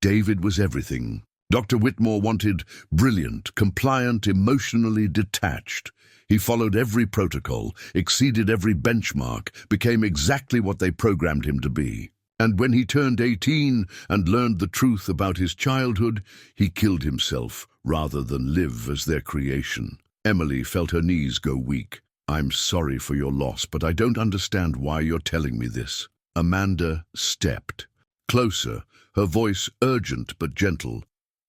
"David was everything. Dr. Whitmore wanted brilliant, compliant, emotionally detached. He followed every protocol, exceeded every benchmark, became exactly what they programmed him to be. And when he turned 18 and learned the truth about his childhood, he killed himself rather than live as their creation." Emily felt her knees go weak. "I'm sorry for your loss, but I don't understand why you're telling me this." Amanda stepped closer, her voice urgent but gentle.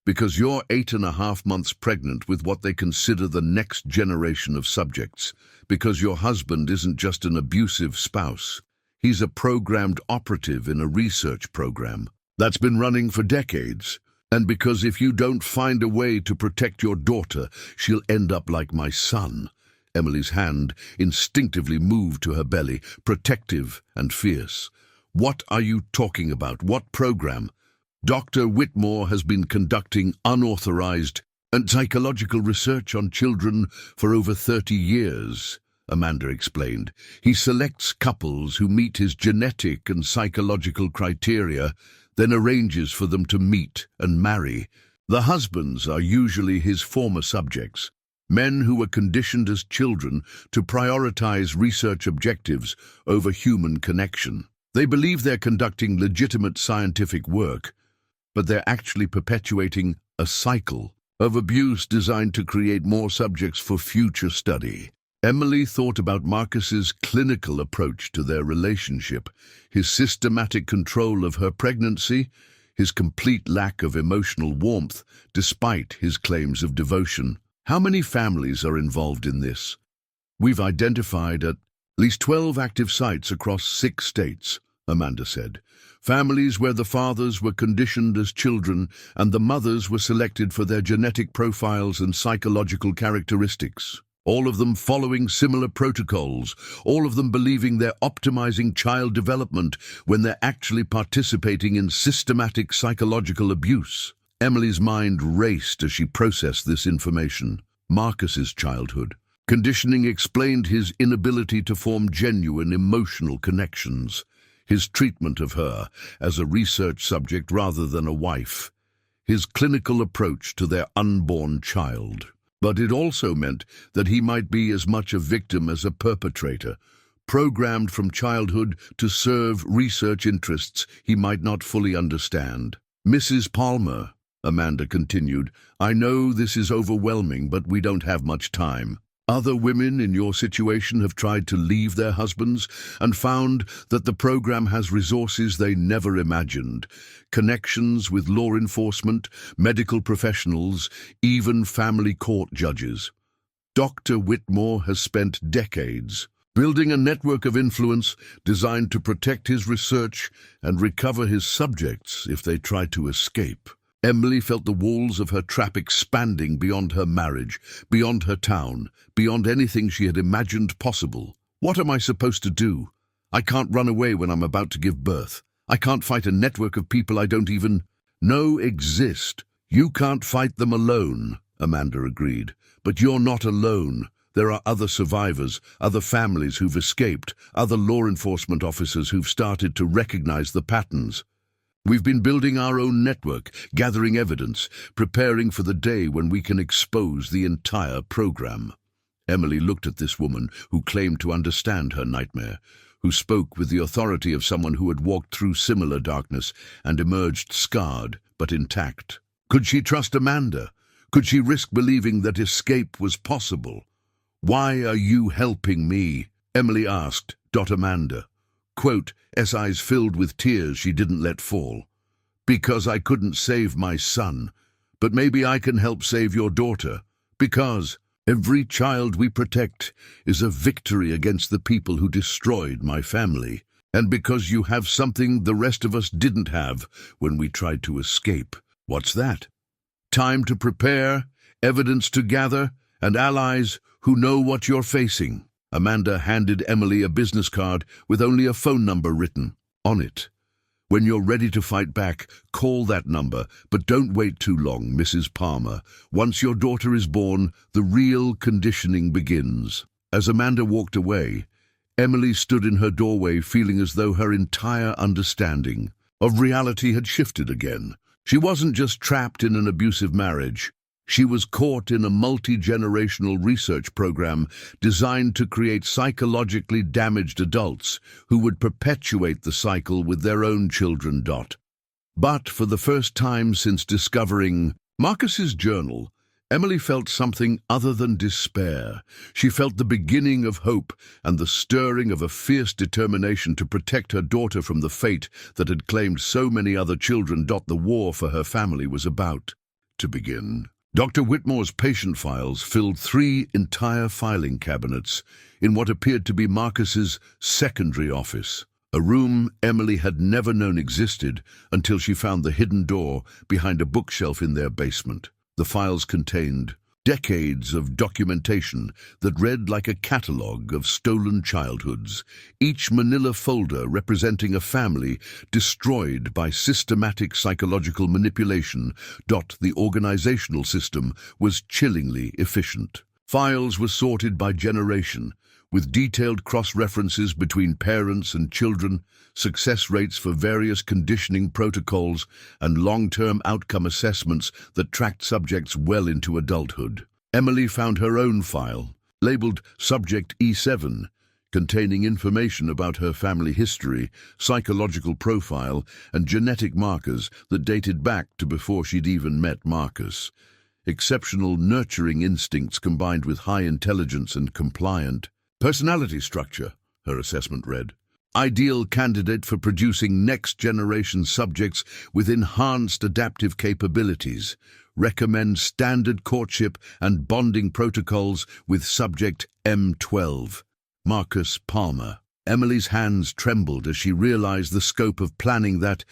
"Because you're 8.5 months pregnant with what they consider the next generation of subjects. Because your husband isn't just an abusive spouse. He's a programmed operative in a research program that's been running for decades. And because if you don't find a way to protect your daughter, she'll end up like my son." Emily's hand instinctively moved to her belly, protective and fierce. "What are you talking about? What program?" "Dr. Whitmore has been conducting unauthorized and psychological research on children for over 30 years, Amanda explained. "He selects couples who meet his genetic and psychological criteria, then arranges for them to meet and marry. The husbands are usually his former subjects, men who were conditioned as children to prioritize research objectives over human connection. They believe they're conducting legitimate scientific work, but they're actually perpetuating a cycle of abuse designed to create more subjects for future study." Emily thought about Marcus's clinical approach to their relationship, his systematic control of her pregnancy, his complete lack of emotional warmth despite his claims of devotion. "How many families are involved in this?" "We've identified at least 12 active sites across 6 states, Amanda said. "Families where the fathers were conditioned as children and the mothers were selected for their genetic profiles and psychological characteristics. All of them following similar protocols, all of them believing they're optimizing child development when they're actually participating in systematic psychological abuse." Emily's mind raced as she processed this information. Marcus's childhood. Conditioning explained his inability to form genuine emotional connections, his treatment of her as a research subject rather than a wife, his clinical approach to their unborn child. But it also meant that he might be as much a victim as a perpetrator, programmed from childhood to serve research interests he might not fully understand. "Mrs. Palmer," Amanda continued. "I know this is overwhelming, but we don't have much time. Other women in your situation have tried to leave their husbands and found that the program has resources they never imagined. Connections with law enforcement, medical professionals, even family court judges. Dr. Whitmore has spent decades building a network of influence designed to protect his research and recover his subjects if they try to escape." Emily felt the walls of her trap expanding beyond her marriage, beyond her town, beyond anything she had imagined possible. "What am I supposed to do? I can't run away when I'm about to give birth. I can't fight a network of people I don't even know exist." "You can't fight them alone," Amanda agreed. "But you're not alone. There are other survivors, other families who've escaped, other law enforcement officers who've started to recognize the patterns. We've been building our own network, gathering evidence, preparing for the day when we can expose the entire program." Emily looked at this woman who claimed to understand her nightmare, who spoke with the authority of someone who had walked through similar darkness and emerged scarred but intact. Could she trust Amanda? Could she risk believing that escape was possible? "Why are you helping me?" Emily asked Amanda. Quote, eyes filled with tears she didn't let fall. "Because I couldn't save my son. But maybe I can help save your daughter. Because every child we protect is a victory against the people who destroyed my family. And because you have something the rest of us didn't have when we tried to escape." "What's that?" "Time to prepare, evidence to gather, and allies who know what you're facing." Amanda handed Emily a business card with only a phone number written on it. "When you're ready to fight back, call that number, but don't wait too long, Mrs. Palmer. Once your daughter is born, the real conditioning begins." As Amanda walked away, Emily stood in her doorway feeling as though her entire understanding of reality had shifted again. She wasn't just trapped in an abusive marriage. She was caught in a multi-generational research program designed to create psychologically damaged adults who would perpetuate the cycle with their own children. But for the first time since discovering Marcus's journal, Emily felt something other than despair. She felt the beginning of hope and the stirring of a fierce determination to protect her daughter from the fate that had claimed so many other children. The war for her family was about to begin. Dr. Whitmore's patient files filled 3 entire filing cabinets in what appeared to be Marcus's secondary office, a room Emily had never known existed until she found the hidden door behind a bookshelf in their basement. The files contained decades of documentation that read like a catalogue of stolen childhoods, each manila folder representing a family destroyed by systematic psychological manipulation. The organizational system was chillingly efficient. Files were sorted by generation, with detailed cross-references between parents and children, success rates for various conditioning protocols, and long-term outcome assessments that tracked subjects well into adulthood. Emily found her own file, labeled Subject E7, containing information about her family history, psychological profile, and genetic markers that dated back to before she'd even met Marcus. Exceptional nurturing instincts combined with high intelligence and compliant personality structure, her assessment read. Ideal candidate for producing next-generation subjects with enhanced adaptive capabilities. Recommend standard courtship and bonding protocols with subject M12. Marcus Palmer. Emily's hands trembled as she realized the scope of planning that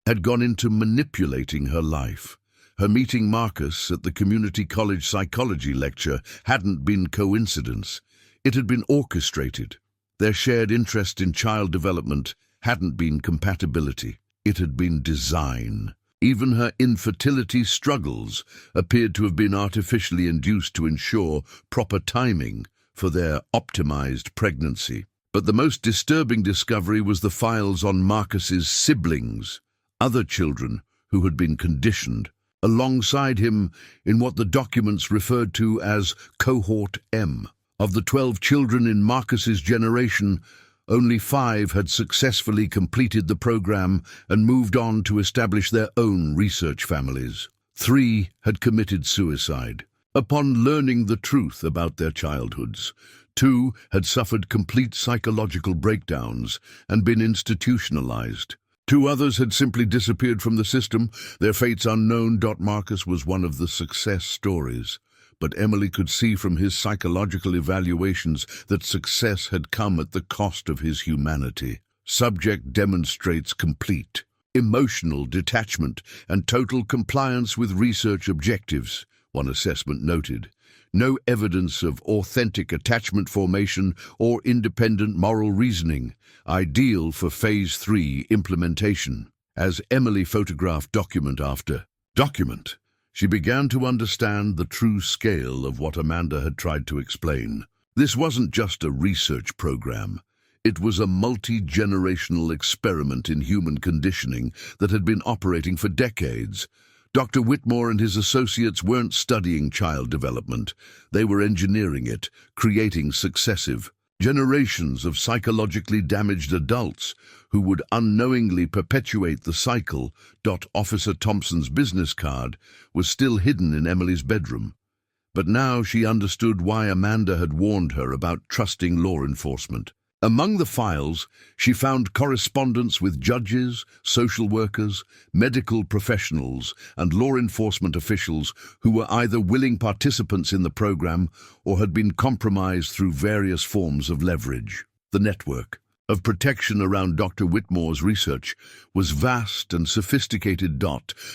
had gone into manipulating her life. Her meeting Marcus at the community college psychology lecture hadn't been coincidence. It had been orchestrated. Their shared interest in child development hadn't been compatibility. It had been design. Even her infertility struggles appeared to have been artificially induced to ensure proper timing for their optimized pregnancy. But the most disturbing discovery was the files on Marcus's siblings, other children who had been conditioned, alongside him in what the documents referred to as Cohort M. Of the 12 children in Marcus's generation, only 5 had successfully completed the program and moved on to establish their own research families. 3 had committed suicide. Upon learning the truth about their childhoods, 2 had suffered complete psychological breakdowns and been institutionalized. 2 others had simply disappeared from the system, their fates unknown. Marcus was one of the success stories, but Emily could see from his psychological evaluations that success had come at the cost of his humanity. Subject demonstrates complete emotional detachment and total compliance with research objectives, one assessment noted. No evidence of authentic attachment formation or independent moral reasoning, ideal for Phase 3 implementation. As Emily photographed document after document, she began to understand the true scale of what Amanda had tried to explain. This wasn't just a research program. It was a multi-generational experiment in human conditioning that had been operating for decades. Dr. Whitmore and his associates weren't studying child development. They were engineering it, creating successive generations of psychologically damaged adults who would unknowingly perpetuate the cycle. Officer Thompson's business card was still hidden in Emily's bedroom. But now she understood why Amanda had warned her about trusting law enforcement. Among the files, she found correspondence with judges, social workers, medical professionals, and law enforcement officials who were either willing participants in the program or had been compromised through various forms of leverage. The network of protection around Dr. Whitmore's research was vast and sophisticated.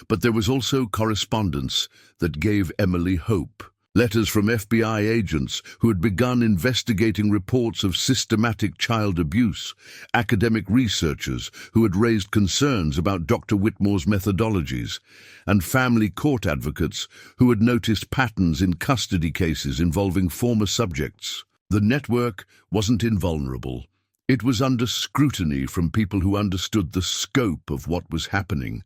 But there was also correspondence that gave Emily hope. Letters from FBI agents who had begun investigating reports of systematic child abuse, academic researchers who had raised concerns about Dr. Whitmore's methodologies, and family court advocates who had noticed patterns in custody cases involving former subjects. The network wasn't invulnerable. It was under scrutiny from people who understood the scope of what was happening.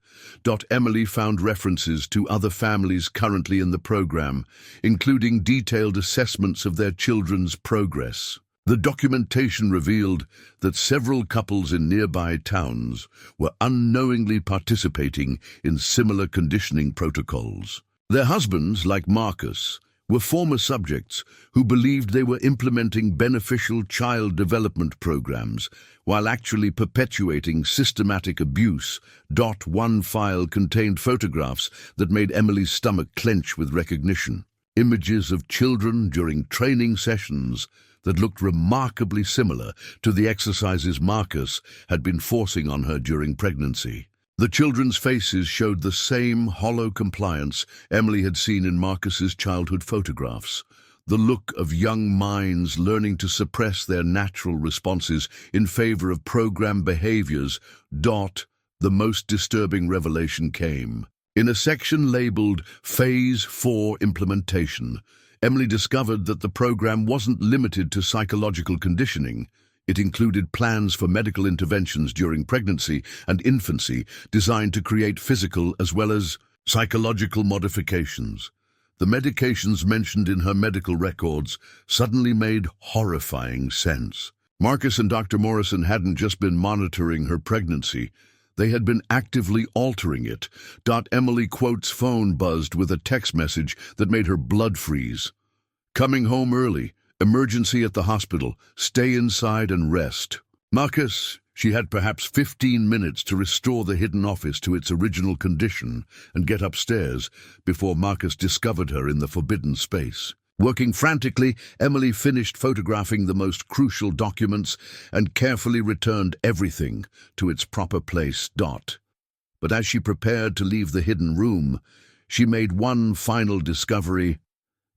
Emily found references to other families currently in the program, including detailed assessments of their children's progress. The documentation revealed that several couples in nearby towns were unknowingly participating in similar conditioning protocols. Their husbands, like Marcus, were former subjects who believed they were implementing beneficial child development programs while actually perpetuating systematic abuse. One file contained photographs that made Emily's stomach clench with recognition. Images of children during training sessions that looked remarkably similar to the exercises Marcus had been forcing on her during pregnancy. The children's faces showed the same hollow compliance Emily had seen in Marcus's childhood photographs, the look of young minds learning to suppress their natural responses in favor of program behaviors. The most disturbing revelation came. In a section labeled Phase 4 Implementation, Emily discovered that the program wasn't limited to psychological conditioning. It included plans for medical interventions during pregnancy and infancy designed to create physical as well as psychological modifications. The medications mentioned in her medical records suddenly made horrifying sense. Marcus and Dr. Morrison hadn't just been monitoring her pregnancy, they had been actively altering it. Emily quotes phone buzzed with a text message that made her blood freeze. Coming home early. Emergency at the hospital. Stay inside and rest. Marcus, she had perhaps 15 minutes to restore the hidden office to its original condition and get upstairs before Marcus discovered her in the forbidden space. Working frantically, Emily finished photographing the most crucial documents and carefully returned everything to its proper place. But as she prepared to leave the hidden room, she made one final discovery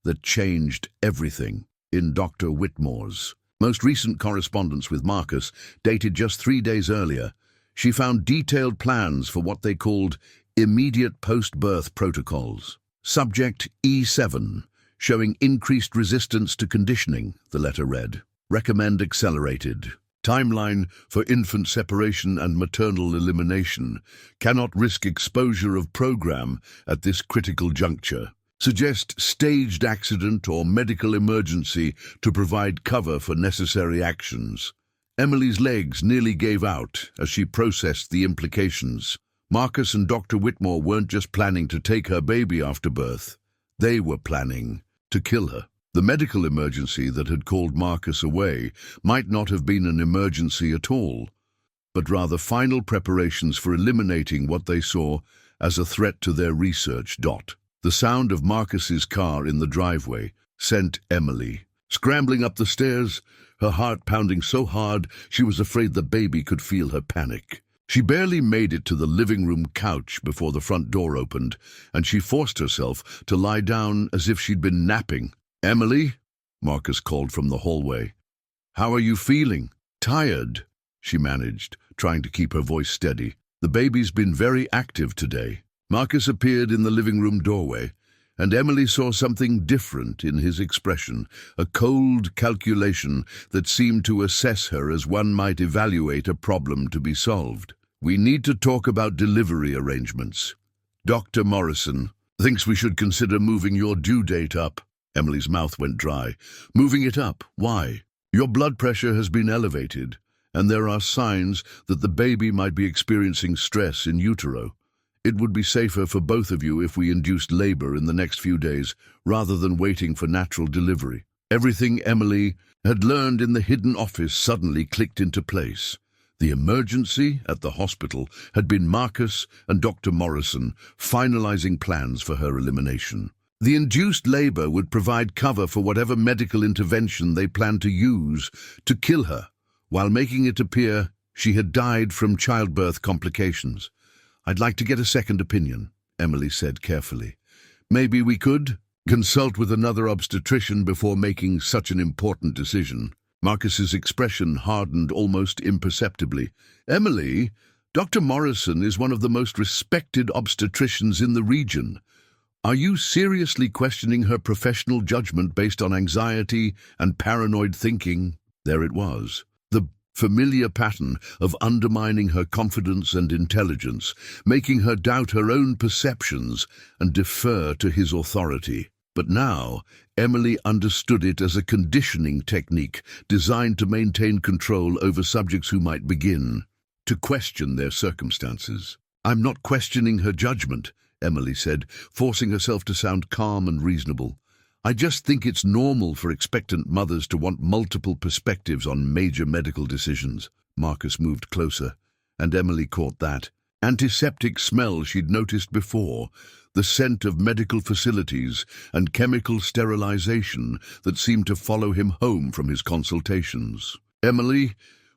that changed everything. In Dr. Whitmore's most recent correspondence with Marcus, dated just 3 days earlier, she found detailed plans for what they called immediate post-birth protocols. Subject E7, showing increased resistance to conditioning, the letter read. Recommend accelerated. Timeline for infant separation and maternal elimination. Cannot risk exposure of program at this critical juncture. Suggest staged accident or medical emergency to provide cover for necessary actions. Emily's legs nearly gave out as she processed the implications. Marcus and Dr. Whitmore weren't just planning to take her baby after birth. They were planning to kill her. The medical emergency that had called Marcus away might not have been an emergency at all, but rather final preparations for eliminating what they saw as a threat to their research. The sound of Marcus's car in the driveway sent Emily scrambling up the stairs, her heart pounding so hard she was afraid the baby could feel her panic. She barely made it to the living room couch before the front door opened, and she forced herself to lie down as if she'd been napping. "Emily?" Marcus called from the hallway. "How are you feeling?" "Tired," she managed, trying to keep her voice steady. "The baby's been very active today." Marcus appeared in the living room doorway, and Emily saw something different in his expression, a cold calculation that seemed to assess her as one might evaluate a problem to be solved. "We need to talk about delivery arrangements. Dr. Morrison thinks we should consider moving your due date up." Emily's mouth went dry. "Moving it up? Why?" "Your blood pressure has been elevated, and there are signs that the baby might be experiencing stress in utero. It would be safer for both of you if we induced labor in the next few days, rather than waiting for natural delivery." Everything Emily had learned in the hidden office suddenly clicked into place. The emergency at the hospital had been Marcus and Dr. Morrison finalizing plans for her elimination. The induced labor would provide cover for whatever medical intervention they planned to use to kill her, while making it appear she had died from childbirth complications. "I'd like to get a second opinion," Emily said carefully. "Maybe we could consult with another obstetrician before making such an important decision." Marcus's expression hardened almost imperceptibly. "Emily, Dr. Morrison is one of the most respected obstetricians in the region. Are you seriously questioning her professional judgment based on anxiety and paranoid thinking?" There it was, the familiar pattern of undermining her confidence and intelligence, making her doubt her own perceptions and defer to his authority. But now, Emily understood it as a conditioning technique designed to maintain control over subjects who might begin to question their circumstances. "I'm not questioning her judgment," Emily said, forcing herself to sound calm and reasonable. "I just think it's normal for expectant mothers to want multiple perspectives on major medical decisions." Marcus moved closer, and Emily caught that antiseptic smell she'd noticed before, the scent of medical facilities and chemical sterilization that seemed to follow him home from his consultations. "Emily,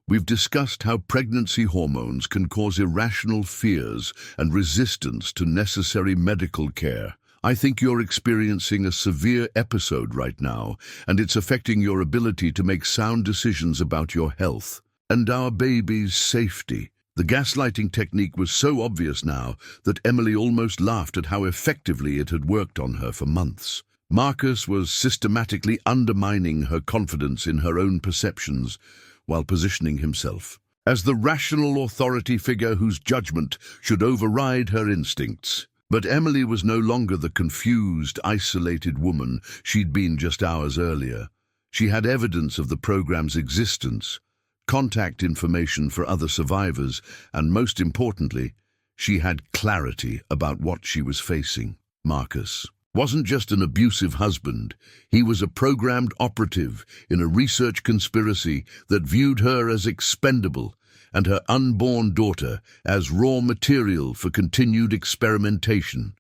we've discussed how pregnancy hormones can cause irrational fears and resistance to necessary medical care. I think you're experiencing a severe episode right now, and it's affecting your ability to make sound decisions about your health and our baby's safety." The gaslighting technique was so obvious now that Emily almost laughed at how effectively it had worked on her for months. Marcus was systematically undermining her confidence in her own perceptions while positioning himself as the rational authority figure whose judgment should override her instincts. But Emily was no longer the confused, isolated woman she'd been just hours earlier. She had evidence of the program's existence, contact information for other survivors, and most importantly, she had clarity about what she was facing. Marcus wasn't just an abusive husband. He was a programmed operative in a research conspiracy that viewed her as expendable and her unborn daughter as raw material for continued experimentation.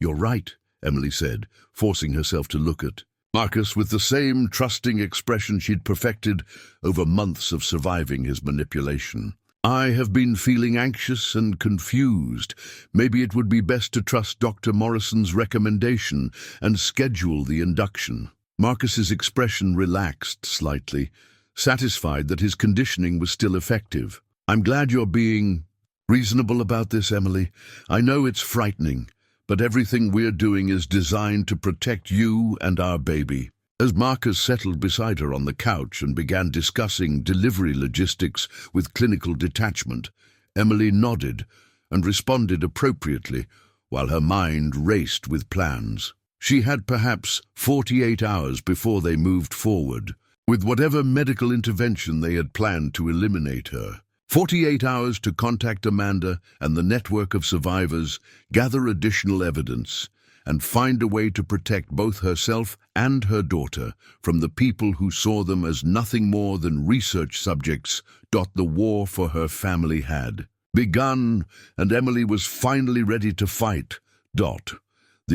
"You're right," Emily said, forcing herself to look at Marcus with the same trusting expression she'd perfected over months of surviving his manipulation. "I have been feeling anxious and confused. Maybe it would be best to trust Dr. Morrison's recommendation and schedule the induction." Marcus's expression relaxed slightly, satisfied that his conditioning was still effective. "I'm glad you're being reasonable about this, Emily. I know it's frightening, but everything we're doing is designed to protect you and our baby." As Marcus settled beside her on the couch and began discussing delivery logistics with clinical detachment, Emily nodded and responded appropriately while her mind raced with plans. She had perhaps 48 hours before they moved forward with whatever medical intervention they had planned to eliminate her. 48 hours to contact Amanda and the network of survivors, gather additional evidence, and find a way to protect both herself and her daughter from the people who saw them as nothing more than research subjects. The war for her family had begun, and Emily was finally ready to fight. The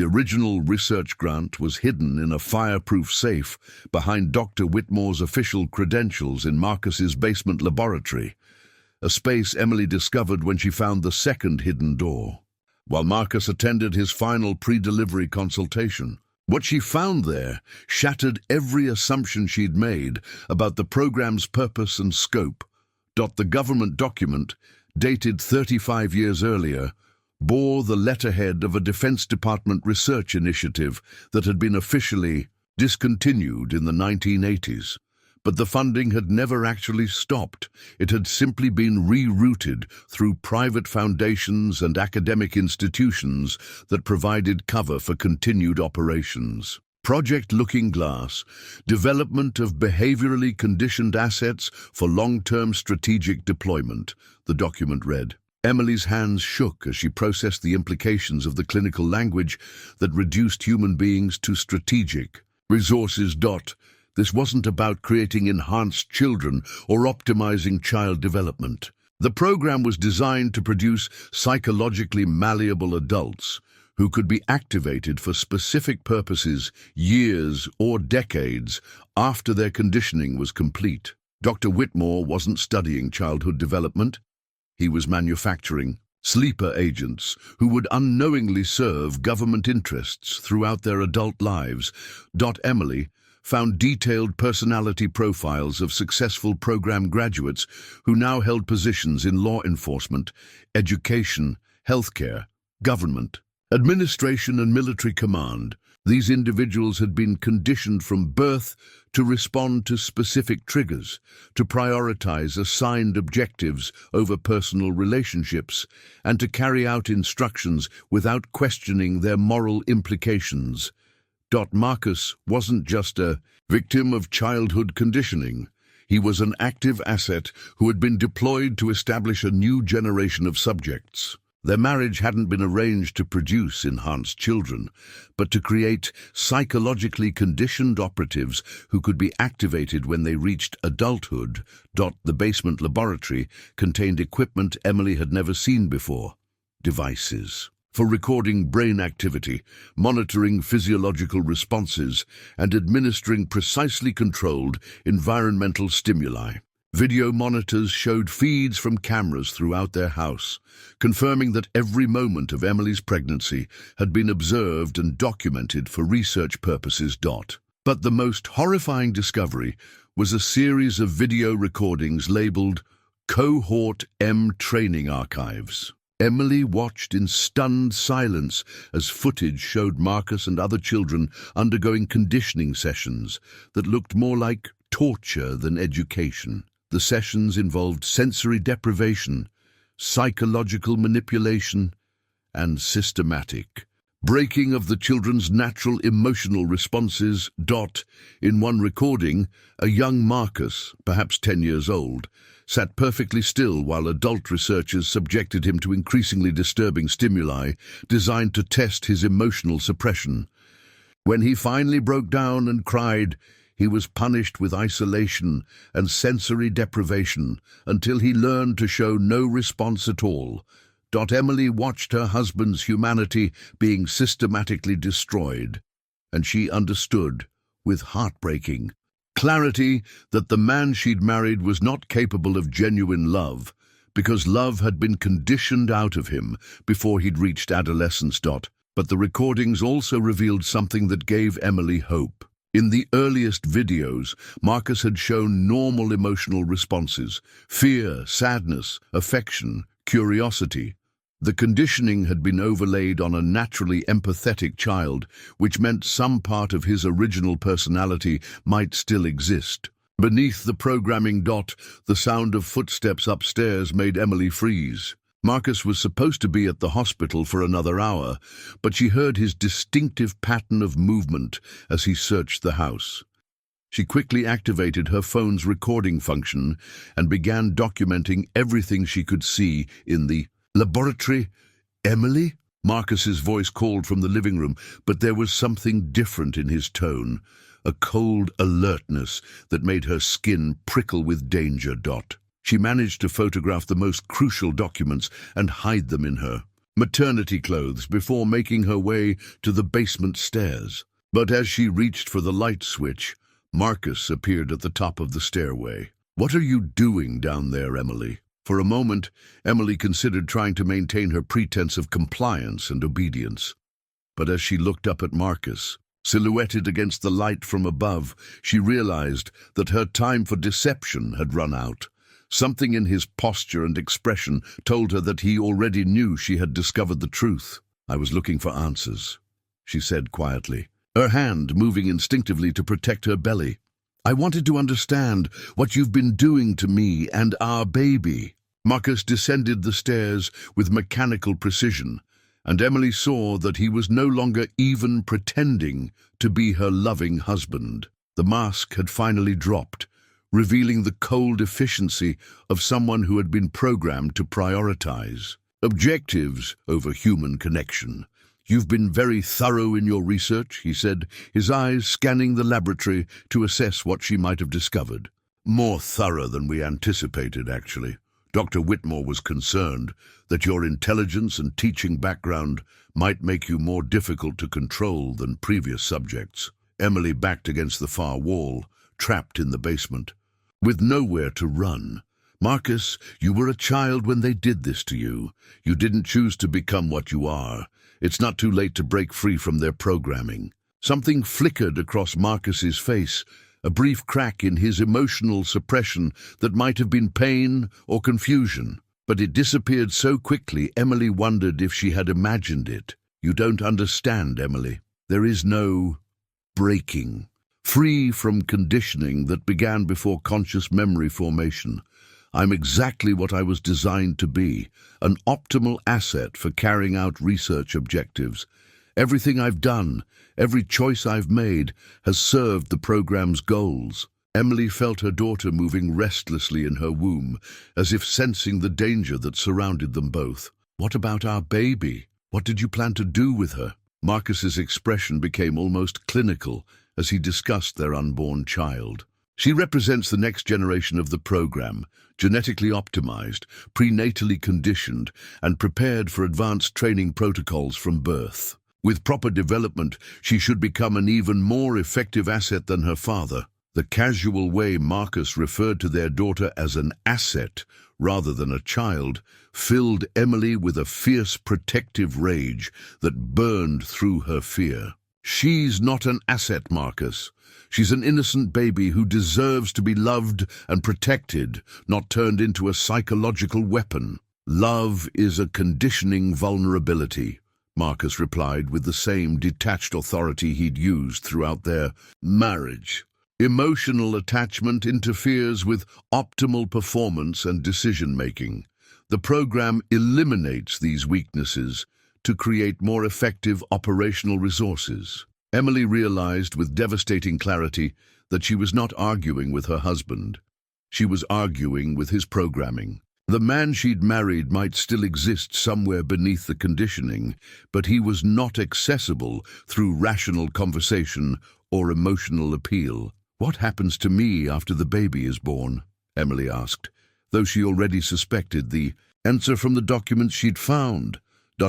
original research grant was hidden in a fireproof safe behind Dr. Whitmore's official credentials in Marcus's basement laboratory, a space Emily discovered when she found the second hidden door, while Marcus attended his final pre-delivery consultation. What she found there shattered every assumption she'd made about the program's purpose and scope. The government document, dated 35 years earlier, bore the letterhead of a Defense Department research initiative that had been officially discontinued in the 1980s. But the funding had never actually stopped. It had simply been rerouted through private foundations and academic institutions that provided cover for continued operations. Project Looking Glass, development of behaviorally conditioned assets for long-term strategic deployment, the document read. Emily's hands shook as she processed the implications of the clinical language that reduced human beings to strategic resources. This wasn't about creating enhanced children or optimizing child development. The program was designed to produce psychologically malleable adults who could be activated for specific purposes years or decades after their conditioning was complete. Dr. Whitmore wasn't studying childhood development. He was manufacturing sleeper agents who would unknowingly serve government interests throughout their adult lives. Emily found detailed personality profiles of successful program graduates who now held positions in law enforcement, education, healthcare, government, administration, and military command. These individuals had been conditioned from birth to respond to specific triggers, to prioritize assigned objectives over personal relationships, and to carry out instructions without questioning their moral implications. Marcus wasn't just a victim of childhood conditioning. He was an active asset who had been deployed to establish a new generation of subjects. Their marriage hadn't been arranged to produce enhanced children, but to create psychologically conditioned operatives who could be activated when they reached adulthood. The basement laboratory contained equipment Emily had never seen before. Devices for recording brain activity, monitoring physiological responses, and administering precisely controlled environmental stimuli. Video monitors showed feeds from cameras throughout their house, confirming that every moment of Emily's pregnancy had been observed and documented for research purposes. But the most horrifying discovery was a series of video recordings labeled Cohort M Training Archives. Emily watched in stunned silence as footage showed Marcus and other children undergoing conditioning sessions that looked more like torture than education. The sessions involved sensory deprivation, psychological manipulation, and systematic breaking of the children's natural emotional responses. In one recording, a young Marcus, perhaps 10 years old, sat perfectly still while adult researchers subjected him to increasingly disturbing stimuli designed to test his emotional suppression. When he finally broke down and cried, he was punished with isolation and sensory deprivation until he learned to show no response at all. Emily watched her husband's humanity being systematically destroyed, and she understood, with heartbreaking clarity, that the man she'd married was not capable of genuine love, because love had been conditioned out of him before he'd reached adolescence. But the recordings also revealed something that gave Emily hope. In the earliest videos, Marcus had shown normal emotional responses: fear, sadness, affection, curiosity. The conditioning had been overlaid on a naturally empathetic child, which meant some part of his original personality might still exist. Beneath the programming. The sound of footsteps upstairs made Emily freeze. Marcus was supposed to be at the hospital for another hour, but she heard his distinctive pattern of movement as he searched the house. She quickly activated her phone's recording function and began documenting everything she could see in the laboratory. "Emily?" Marcus's voice called from the living room, but there was something different in his tone, a cold alertness that made her skin prickle with danger. She managed to photograph the most crucial documents and hide them in her maternity clothes before making her way to the basement stairs. But as she reached for the light switch, Marcus appeared at the top of the stairway. "What are you doing down there, Emily?" For a moment, Emily considered trying to maintain her pretense of compliance and obedience. But as she looked up at Marcus, silhouetted against the light from above, she realized that her time for deception had run out. Something in his posture and expression told her that he already knew she had discovered the truth. "I was looking for answers," she said quietly, her hand moving instinctively to protect her belly. "I wanted to understand what you've been doing to me and our baby." Marcus descended the stairs with mechanical precision, and Emily saw that he was no longer even pretending to be her loving husband. The mask had finally dropped, revealing the cold efficiency of someone who had been programmed to prioritize objectives over human connection. "You've been very thorough in your research," he said, his eyes scanning the laboratory to assess what she might have discovered. "More thorough than we anticipated, actually. Dr. Whitmore was concerned that your intelligence and teaching background might make you more difficult to control than previous subjects." Emily backed against the far wall, trapped in the basement, with nowhere to run. "Marcus, you were a child when they did this to you. You didn't choose to become what you are. It's not too late to break free from their programming." Something flickered across Marcus's face, a brief crack in his emotional suppression that might have been pain or confusion. But it disappeared so quickly, Emily wondered if she had imagined it. "You don't understand, Emily. There is no breaking. Free from conditioning that began before conscious memory formation. I'm exactly what I was designed to be, an optimal asset for carrying out research objectives. Everything I've done, every choice I've made, has served the program's goals." Emily felt her daughter moving restlessly in her womb, as if sensing the danger that surrounded them both. "What about our baby? What did you plan to do with her?" Marcus's expression became almost clinical as he discussed their unborn child. "She represents the next generation of the program, genetically optimized, prenatally conditioned, and prepared for advanced training protocols from birth. With proper development, she should become an even more effective asset than her father." The casual way Marcus referred to their daughter as an asset rather than a child filled Emily with a fierce protective rage that burned through her fear. "She's not an asset, Marcus. She's an innocent baby who deserves to be loved and protected, not turned into a psychological weapon." "Love is a conditioning vulnerability," Marcus replied with the same detached authority he'd used throughout their marriage. "Emotional attachment interferes with optimal performance and decision-making. The program eliminates these weaknesses to create more effective operational resources." Emily realized with devastating clarity that she was not arguing with her husband. She was arguing with his programming. The man she'd married might still exist somewhere beneath the conditioning, but he was not accessible through rational conversation or emotional appeal. "What happens to me after the baby is born?" Emily asked, though she already suspected the answer from the documents she'd found.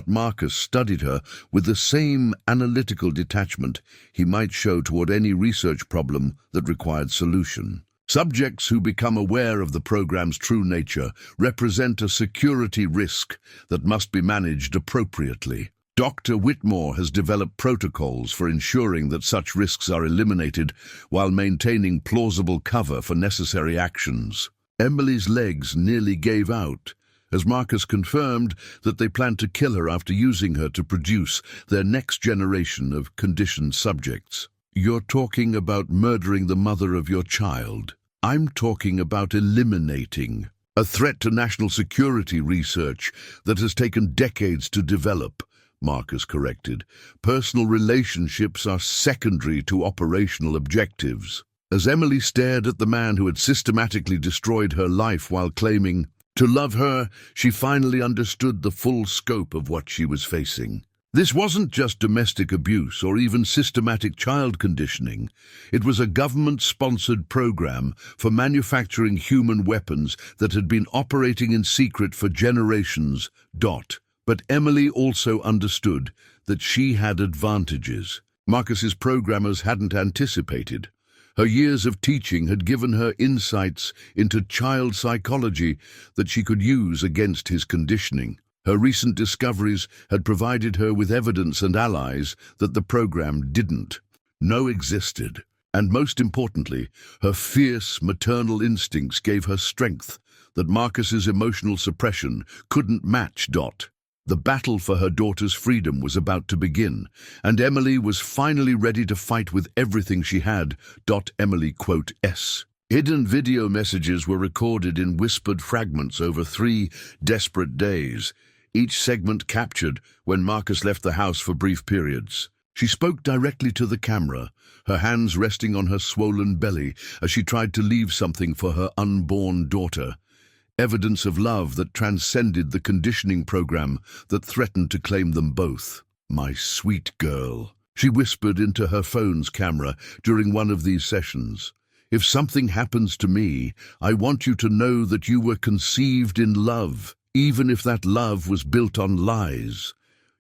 Marcus studied her with the same analytical detachment he might show toward any research problem that required solution. "Subjects who become aware of the program's true nature represent a security risk that must be managed appropriately. Dr. Whitmore has developed protocols for ensuring that such risks are eliminated while maintaining plausible cover for necessary actions." Emily's legs nearly gave out as Marcus confirmed that they planned to kill her after using her to produce their next generation of conditioned subjects. "You're talking about murdering the mother of your child. I'm talking about eliminating a threat to national security research that has taken decades to develop," Marcus corrected. "Personal relationships are secondary to operational objectives." As Emily stared at the man who had systematically destroyed her life while claiming to love her, she finally understood the full scope of what she was facing. This wasn't just domestic abuse or even systematic child conditioning. It was a government-sponsored program for manufacturing human weapons that had been operating in secret for generations. But Emily also understood that she had advantages Marcus's programmers hadn't anticipated. Her years of teaching had given her insights into child psychology that she could use against his conditioning. Her recent discoveries had provided her with evidence and allies that the program didn't know existed. And most importantly, her fierce maternal instincts gave her strength that Marcus's emotional suppression couldn't match. The battle for her daughter's freedom was about to begin, and Emily was finally ready to fight with everything she had. Emily S. Hidden video messages were recorded in whispered fragments over 3 desperate days, each segment captured when Marcus left the house for brief periods. She spoke directly to the camera, her hands resting on her swollen belly as she tried to leave something for her unborn daughter. Evidence of love that transcended the conditioning program that threatened to claim them both. "My sweet girl," she whispered into her phone's camera during one of these sessions. "If something happens to me, I want you to know that you were conceived in love, even if that love was built on lies.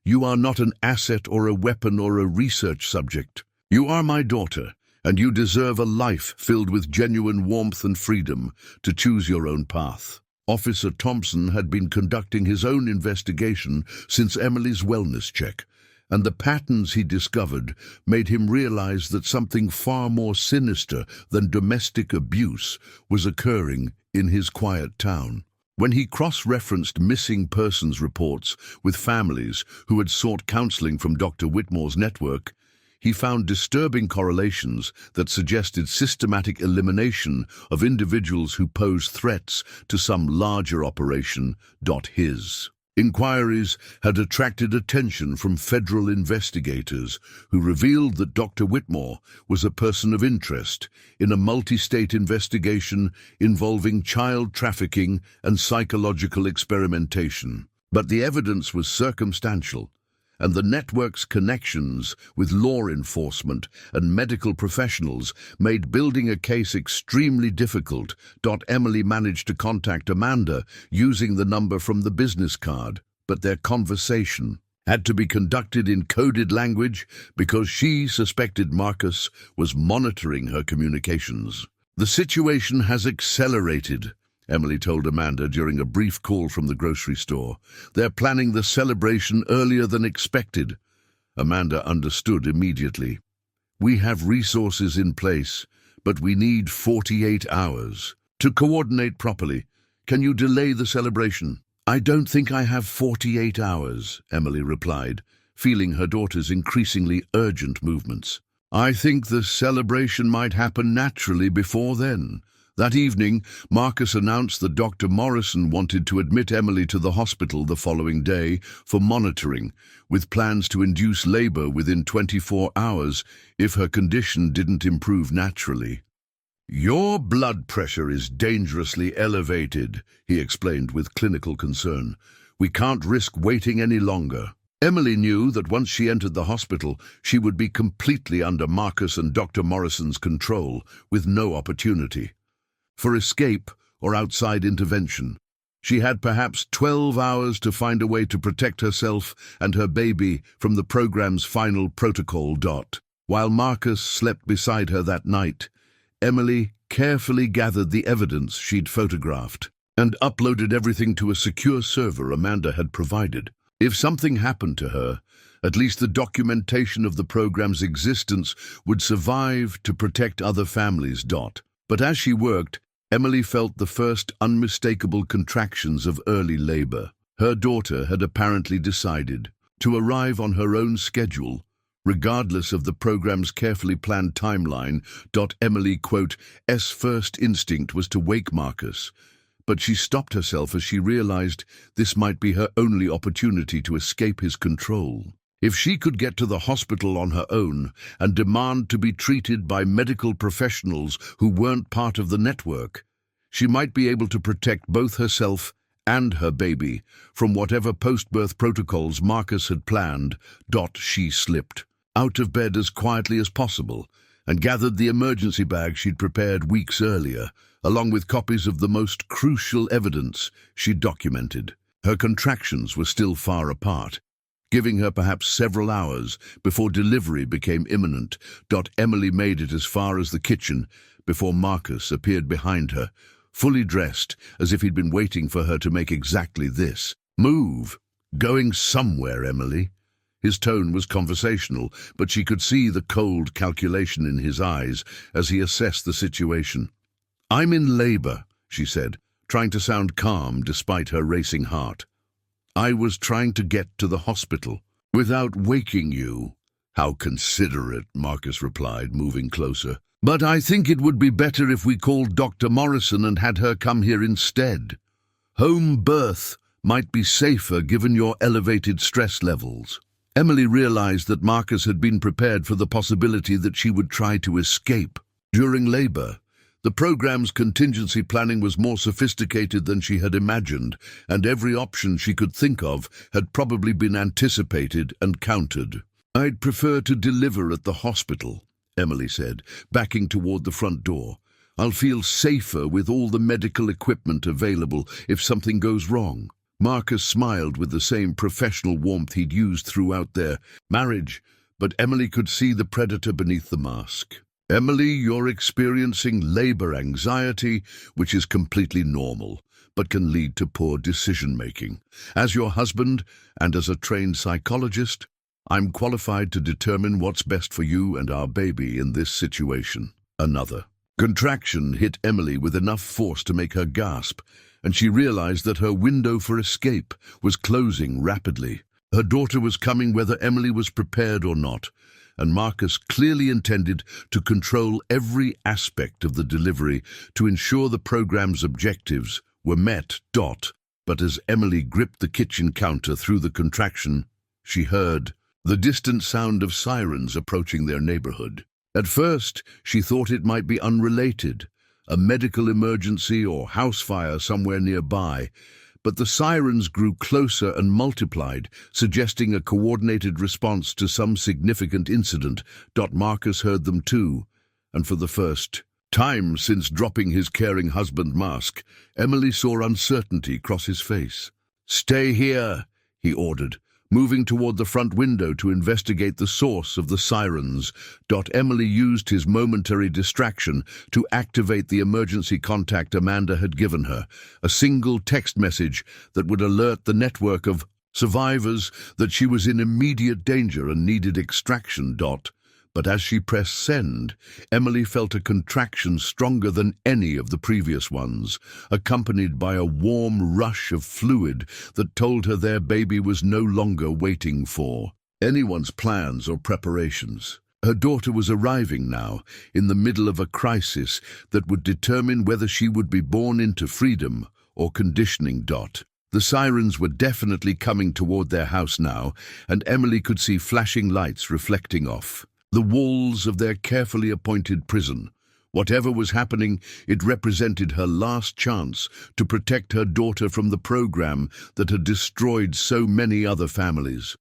You are not an asset or a weapon or a research subject. You are my daughter, and you deserve a life filled with genuine warmth and freedom to choose your own path." Officer Thompson had been conducting his own investigation since Emily's wellness check, and the patterns he discovered made him realize that something far more sinister than domestic abuse was occurring in his quiet town. When he cross-referenced missing persons reports with families who had sought counseling from Dr. Whitmore's network, he found disturbing correlations that suggested systematic elimination of individuals who posed threats to some larger operation. His inquiries had attracted attention from federal investigators who revealed that Dr. Whitmore was a person of interest in a multi-state investigation involving child trafficking and psychological experimentation. But the evidence was circumstantial, and the network's connections with law enforcement and medical professionals made building a case extremely difficult. Emily managed to contact Amanda using the number from the business card, but their conversation had to be conducted in coded language because she suspected Marcus was monitoring her communications. "The situation has accelerated," Emily told Amanda during a brief call from the grocery store. "They're planning the celebration earlier than expected." Amanda understood immediately. "We have resources in place, but we need 48 hours to coordinate properly. Can you delay the celebration?" "I don't think I have 48 hours, Emily replied, feeling her daughter's increasingly urgent movements. "I think the celebration might happen naturally before then." That evening, Marcus announced that Dr. Morrison wanted to admit Emily to the hospital the following day for monitoring, with plans to induce labor within 24 hours if her condition didn't improve naturally. "Your blood pressure is dangerously elevated," he explained with clinical concern. "We can't risk waiting any longer." Emily knew that once she entered the hospital, she would be completely under Marcus and Dr. Morrison's control, with no opportunity for escape or outside intervention. She had perhaps 12 hours to find a way to protect herself and her baby from the program's final protocol. While Marcus slept beside her that night, Emily carefully gathered the evidence she'd photographed and uploaded everything to a secure server Amanda had provided. If something happened to her, at least the documentation of the program's existence would survive to protect other families. But as she worked, Emily felt the first unmistakable contractions of early labor. Her daughter had apparently decided to arrive on her own schedule, regardless of the program's carefully planned timeline. Emily's first instinct was to wake Marcus, but she stopped herself as she realized this might be her only opportunity to escape his control. If she could get to the hospital on her own and demand to be treated by medical professionals who weren't part of the network, she might be able to protect both herself and her baby from whatever post-birth protocols Marcus had planned. She slipped out of bed as quietly as possible and gathered the emergency bag she'd prepared weeks earlier, along with copies of the most crucial evidence she'd documented. Her contractions were still far apart, giving her perhaps several hours before delivery became imminent. Emily made it as far as the kitchen before Marcus appeared behind her, fully dressed as if he'd been waiting for her to make exactly this. "Move! Going somewhere, Emily." His tone was conversational, but she could see the cold calculation in his eyes as he assessed the situation. "I'm in labor," she said, trying to sound calm despite her racing heart. "I was trying to get to the hospital without waking you." "How considerate," Marcus replied, moving closer. "But I think it would be better if we called Dr. Morrison and had her come here instead. Home birth might be safer given your elevated stress levels." Emily realized that Marcus had been prepared for the possibility that she would try to escape. During labor, the program's contingency planning was more sophisticated than she had imagined, and every option she could think of had probably been anticipated and countered. "I'd prefer to deliver at the hospital," Emily said, backing toward the front door. "I'll feel safer with all the medical equipment available if something goes wrong." Marcus smiled with the same professional warmth he'd used throughout their marriage, but Emily could see the predator beneath the mask. "Emily, you're experiencing labor anxiety, which is completely normal, but can lead to poor decision-making. As your husband and as a trained psychologist, I'm qualified to determine what's best for you and our baby in this situation." Another contraction hit Emily with enough force to make her gasp, and she realized that her window for escape was closing rapidly. Her daughter was coming whether Emily was prepared or not, and Marcus clearly intended to control every aspect of the delivery to ensure the program's objectives were met. But as Emily gripped the kitchen counter through the contraction, she heard the distant sound of sirens approaching their neighborhood. At first, she thought it might be unrelated, a medical emergency or house fire somewhere nearby, but the sirens grew closer and multiplied, suggesting a coordinated response to some significant incident. Marcus heard them too, and for the first time since dropping his caring husband mask, Emily saw uncertainty cross his face. "Stay here," he ordered, moving toward the front window to investigate the source of the sirens. Emily used his momentary distraction to activate the emergency contact Amanda had given her, a single text message that would alert the network of survivors that she was in immediate danger and needed extraction. But as she pressed send, Emily felt a contraction stronger than any of the previous ones, accompanied by a warm rush of fluid that told her their baby was no longer waiting for anyone's plans or preparations. Her daughter was arriving now, in the middle of a crisis that would determine whether she would be born into freedom or conditioning. The sirens were definitely coming toward their house now, and Emily could see flashing lights reflecting off the walls of their carefully appointed prison. Whatever was happening, it represented her last chance to protect her daughter from the program that had destroyed so many other families.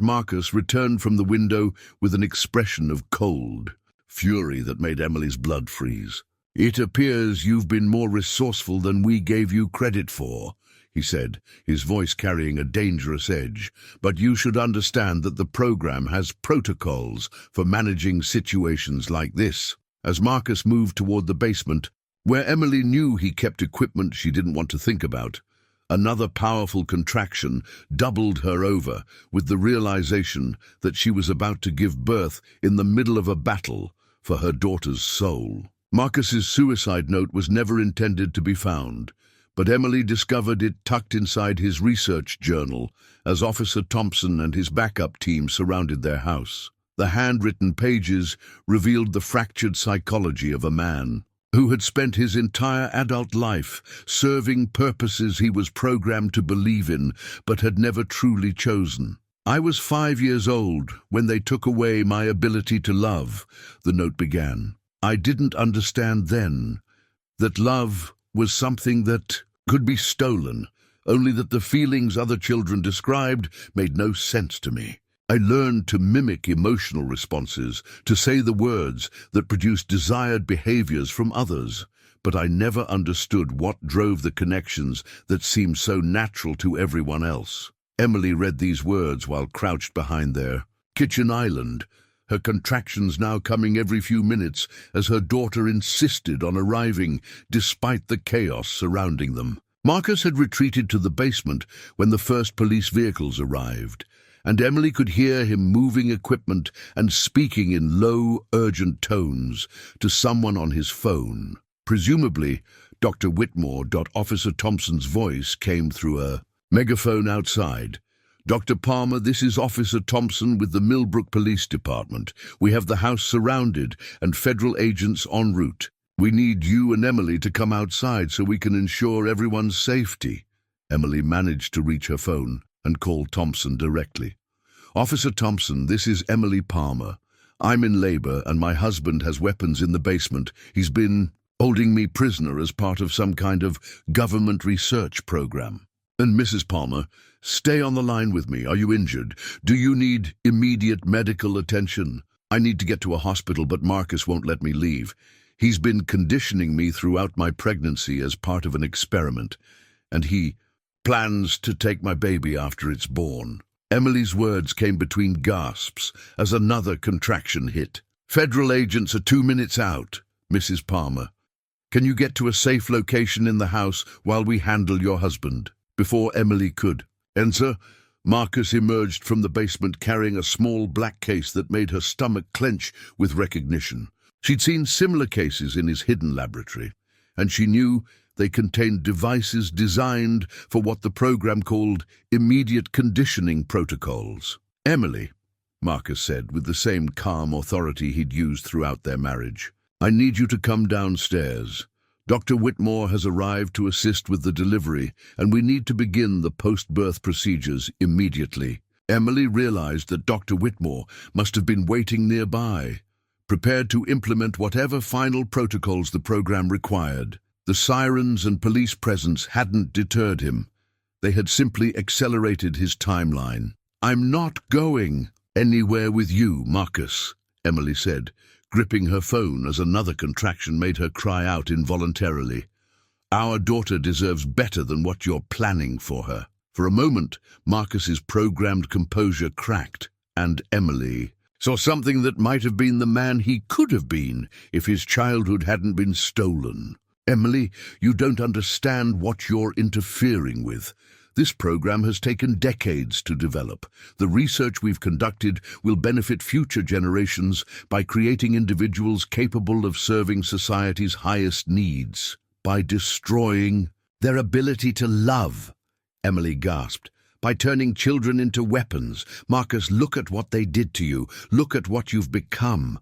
Marcus returned from the window with an expression of cold fury that made Emily's blood freeze. "It appears you've been more resourceful than we gave you credit for," he said, his voice carrying a dangerous edge. "But you should understand that the program has protocols for managing situations like this." As Marcus moved toward the basement, where Emily knew he kept equipment she didn't want to think about, another powerful contraction doubled her over with the realization that she was about to give birth in the middle of a battle for her daughter's soul. Marcus's suicide note was never intended to be found, but Emily discovered it tucked inside his research journal as Officer Thompson and his backup team surrounded their house. The handwritten pages revealed the fractured psychology of a man who had spent his entire adult life serving purposes he was programmed to believe in but had never truly chosen. I was 5 years old when they took away my ability to love, the note began. I didn't understand then that love was something that could be stolen, only that the feelings other children described made no sense to me. I learned to mimic emotional responses, to say the words that produced desired behaviors from others, but I never understood what drove the connections that seemed so natural to everyone else. Emily read these words while crouched behind their kitchen island, her contractions now coming every few minutes as her daughter insisted on arriving despite the chaos surrounding them. Marcus had retreated to the basement when the first police vehicles arrived, and Emily could hear him moving equipment and speaking in low, urgent tones to someone on his phone. Presumably, Dr. Whitmore. Officer Thompson's voice came through a megaphone outside. Dr. Palmer, this is Officer Thompson with the Millbrook Police Department. We have the house surrounded and federal agents en route. We need you and Emily to come outside so we can ensure everyone's safety. Emily managed to reach her phone and called Thompson directly. Officer Thompson, this is Emily Palmer. I'm in labor and my husband has weapons in the basement. He's been holding me prisoner as part of some kind of government research program. And Mrs. Palmer, stay on the line with me. Are you injured? Do you need immediate medical attention? I need to get to a hospital, but Marcus won't let me leave. He's been conditioning me throughout my pregnancy as part of an experiment, and he plans to take my baby after it's born. Emily's words came between gasps as another contraction hit. Federal agents are 2 minutes out, Mrs. Palmer. Can you get to a safe location in the house while we handle your husband? Before Emily could answer, Marcus emerged from the basement carrying a small black case that made her stomach clench with recognition. She'd seen similar cases in his hidden laboratory, and she knew they contained devices designed for what the program called immediate conditioning protocols. Emily, Marcus said with the same calm authority he'd used throughout their marriage, I need you to come downstairs. Dr. Whitmore has arrived to assist with the delivery, and we need to begin the post-birth procedures immediately. Emily realized that Dr. Whitmore must have been waiting nearby, prepared to implement whatever final protocols the program required. The sirens and police presence hadn't deterred him. They had simply accelerated his timeline. I'm not going anywhere with you, Marcus, Emily said, gripping her phone as another contraction made her cry out involuntarily. Our daughter deserves better than what you're planning for her. For a moment, Marcus's programmed composure cracked, and Emily saw something that might have been the man he could have been if his childhood hadn't been stolen. Emily, you don't understand what you're interfering with. This program has taken decades to develop. The research we've conducted will benefit future generations by creating individuals capable of serving society's highest needs. By destroying their ability to love, Emily gasped. By turning children into weapons. Marcus, look at what they did to you. Look at what you've become.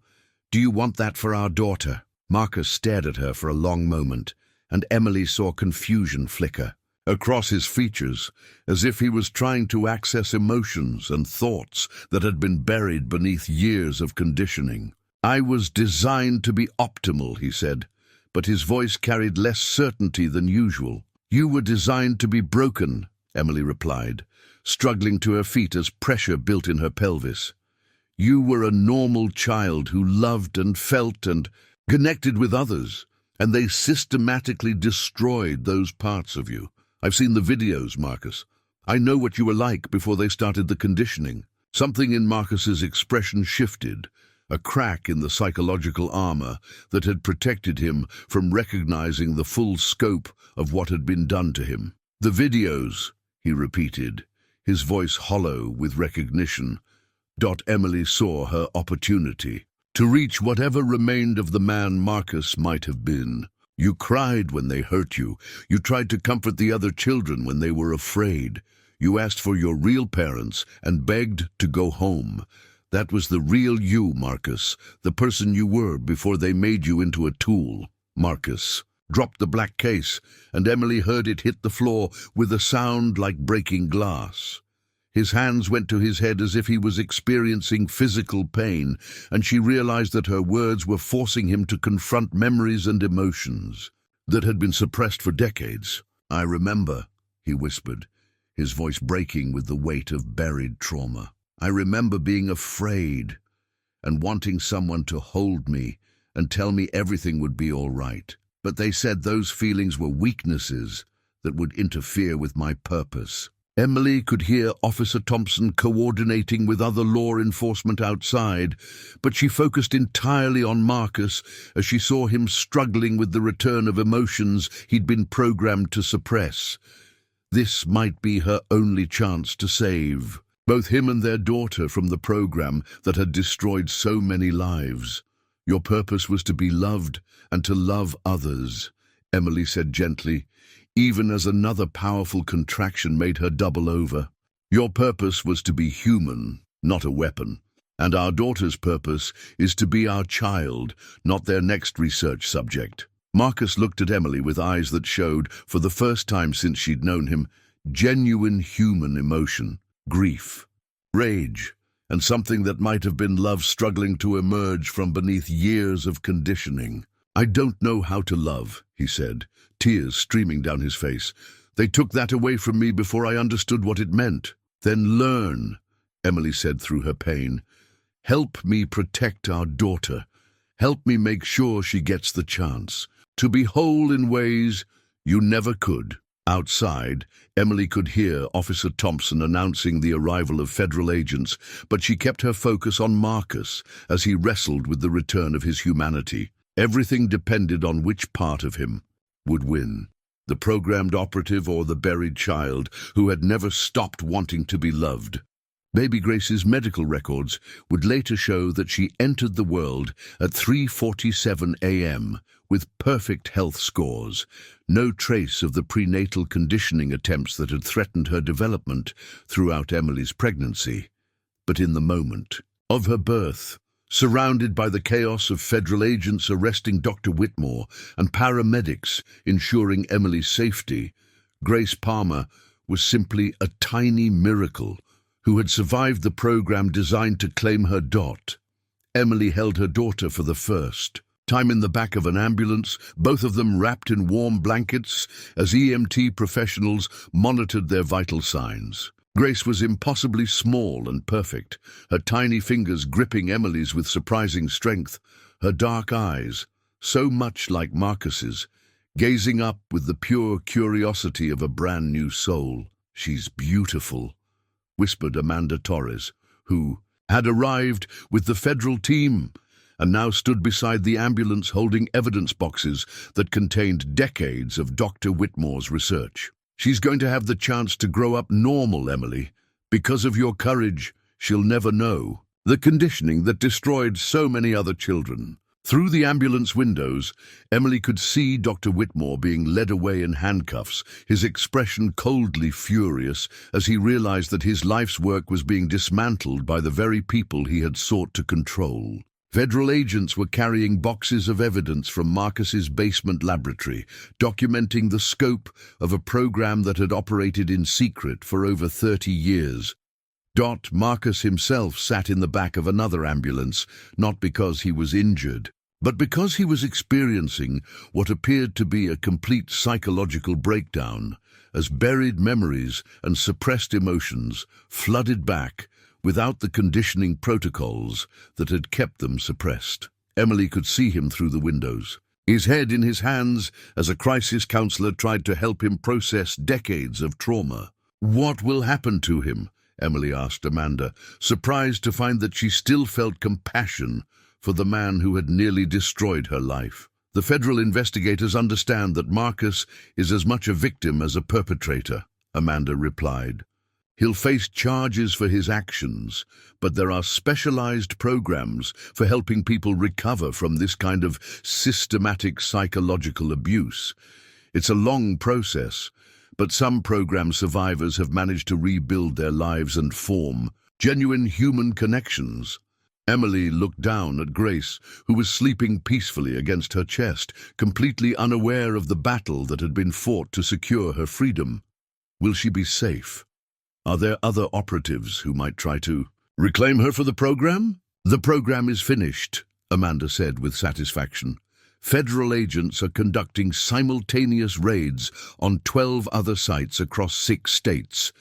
Do you want that for our daughter? Marcus stared at her for a long moment, and Emily saw confusion flicker across his features, as if he was trying to access emotions and thoughts that had been buried beneath years of conditioning. I was designed to be optimal, he said, but his voice carried less certainty than usual. You were designed to be broken, Emily replied, struggling to her feet as pressure built in her pelvis. You were a normal child who loved and felt and connected with others, and they systematically destroyed those parts of you. I've seen the videos, Marcus. I know what you were like before they started the conditioning. Something in Marcus's expression shifted, a crack in the psychological armor that had protected him from recognizing the full scope of what had been done to him. The videos, he repeated, his voice hollow with recognition. Emily saw her opportunity to reach whatever remained of the man Marcus might have been. You cried when they hurt you. You tried to comfort the other children when they were afraid. You asked for your real parents and begged to go home. That was the real you, Marcus, the person you were before they made you into a tool. Marcus dropped the black case, and Emily heard it hit the floor with a sound like breaking glass. His hands went to his head as if he was experiencing physical pain, and she realized that her words were forcing him to confront memories and emotions that had been suppressed for decades. "I remember," he whispered, his voice breaking with the weight of buried trauma. "I remember being afraid and wanting someone to hold me and tell me everything would be all right. But they said those feelings were weaknesses that would interfere with my purpose." Emily could hear Officer Thompson coordinating with other law enforcement outside, but she focused entirely on Marcus as she saw him struggling with the return of emotions he'd been programmed to suppress. This might be her only chance to save both him and their daughter from the program that had destroyed so many lives. "Your purpose was to be loved and to love others," Emily said gently, even as another powerful contraction made her double over. "Your purpose was to be human, not a weapon. And our daughter's purpose is to be our child, not their next research subject." Marcus looked at Emily with eyes that showed, for the first time since she'd known him, genuine human emotion, grief, rage, and something that might have been love struggling to emerge from beneath years of conditioning. "I don't know how to love," he said, tears streaming down his face. "They took that away from me before I understood what it meant." "Then learn," Emily said through her pain. "Help me protect our daughter. Help me make sure she gets the chance to be whole in ways you never could." Outside, Emily could hear Officer Thompson announcing the arrival of federal agents, but she kept her focus on Marcus as he wrestled with the return of his humanity. Everything depended on which part of him would win, the programmed operative or the buried child who had never stopped wanting to be loved. Baby Grace's medical records would later show that she entered the world at 3:47 a.m. with perfect health scores, no trace of the prenatal conditioning attempts that had threatened her development throughout Emily's pregnancy. But in the moment of her birth, surrounded by the chaos of federal agents arresting Dr. Whitmore and paramedics ensuring Emily's safety, Grace Palmer was simply a tiny miracle who had survived the program designed to claim her dot. Emily held her daughter for the first time in the back of an ambulance, both of them wrapped in warm blankets as EMT professionals monitored their vital signs. Grace was impossibly small and perfect, her tiny fingers gripping Emily's with surprising strength, her dark eyes, so much like Marcus's, gazing up with the pure curiosity of a brand new soul. "She's beautiful," whispered Amanda Torres, who had arrived with the federal team and now stood beside the ambulance holding evidence boxes that contained decades of Dr. Whitmore's research. "She's going to have the chance to grow up normal, Emily. Because of your courage, she'll never know the conditioning that destroyed so many other children." Through the ambulance windows, Emily could see Dr. Whitmore being led away in handcuffs, his expression coldly furious as he realized that his life's work was being dismantled by the very people he had sought to control. Federal agents were carrying boxes of evidence from Marcus's basement laboratory, documenting the scope of a program that had operated in secret for over 30 years. Marcus himself sat in the back of another ambulance, not because he was injured, but because he was experiencing what appeared to be a complete psychological breakdown, as buried memories and suppressed emotions flooded back without the conditioning protocols that had kept them suppressed. Emily could see him through the windows, his head in his hands as a crisis counselor tried to help him process decades of trauma. "What will happen to him?" Emily asked Amanda, surprised to find that she still felt compassion for the man who had nearly destroyed her life. "The federal investigators understand that Marcus is as much a victim as a perpetrator," Amanda replied. "He'll face charges for his actions, but there are specialized programs for helping people recover from this kind of systematic psychological abuse. It's a long process, but some program survivors have managed to rebuild their lives and form genuine human connections." Emily looked down at Grace, who was sleeping peacefully against her chest, completely unaware of the battle that had been fought to secure her freedom. Will she be safe? Are there other operatives who might try to reclaim her for the program? The program is finished, Amanda said with satisfaction. Federal agents are conducting simultaneous raids on 12 other sites across 6 states.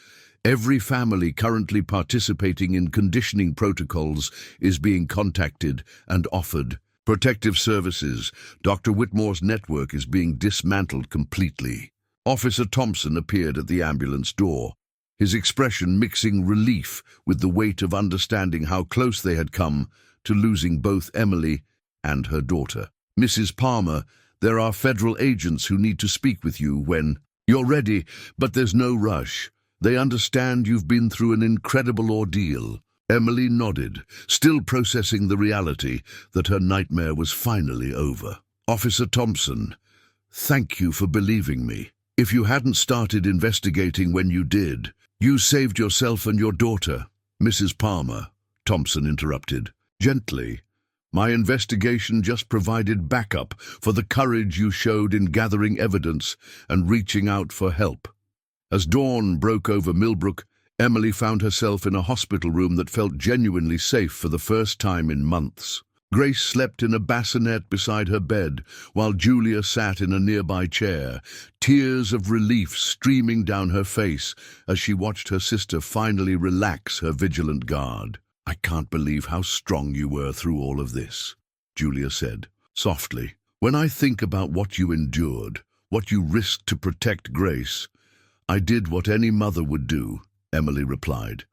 Every family currently participating in conditioning protocols is being contacted and offered protective services. Dr. Whitmore's network is being dismantled completely. Officer Thompson appeared at the ambulance door, his expression mixing relief with the weight of understanding how close they had come to losing both Emily and her daughter. Mrs. Palmer, there are federal agents who need to speak with you when you're ready, but there's no rush. They understand you've been through an incredible ordeal. Emily nodded, still processing the reality that her nightmare was finally over. Officer Thompson, thank you for believing me. If you hadn't started investigating when you did, you saved yourself and your daughter. Mrs. Palmer, Thompson interrupted. Gently, my investigation just provided backup for the courage you showed in gathering evidence and reaching out for help. As dawn broke over Millbrook, Emily found herself in a hospital room that felt genuinely safe for the first time in months. Grace slept in a bassinet beside her bed, while Julia sat in a nearby chair, tears of relief streaming down her face as she watched her sister finally relax her vigilant guard. I can't believe how strong you were through all of this, Julia said, softly. When I think about what you endured, what you risked to protect Grace, I did what any mother would do, Emily replied.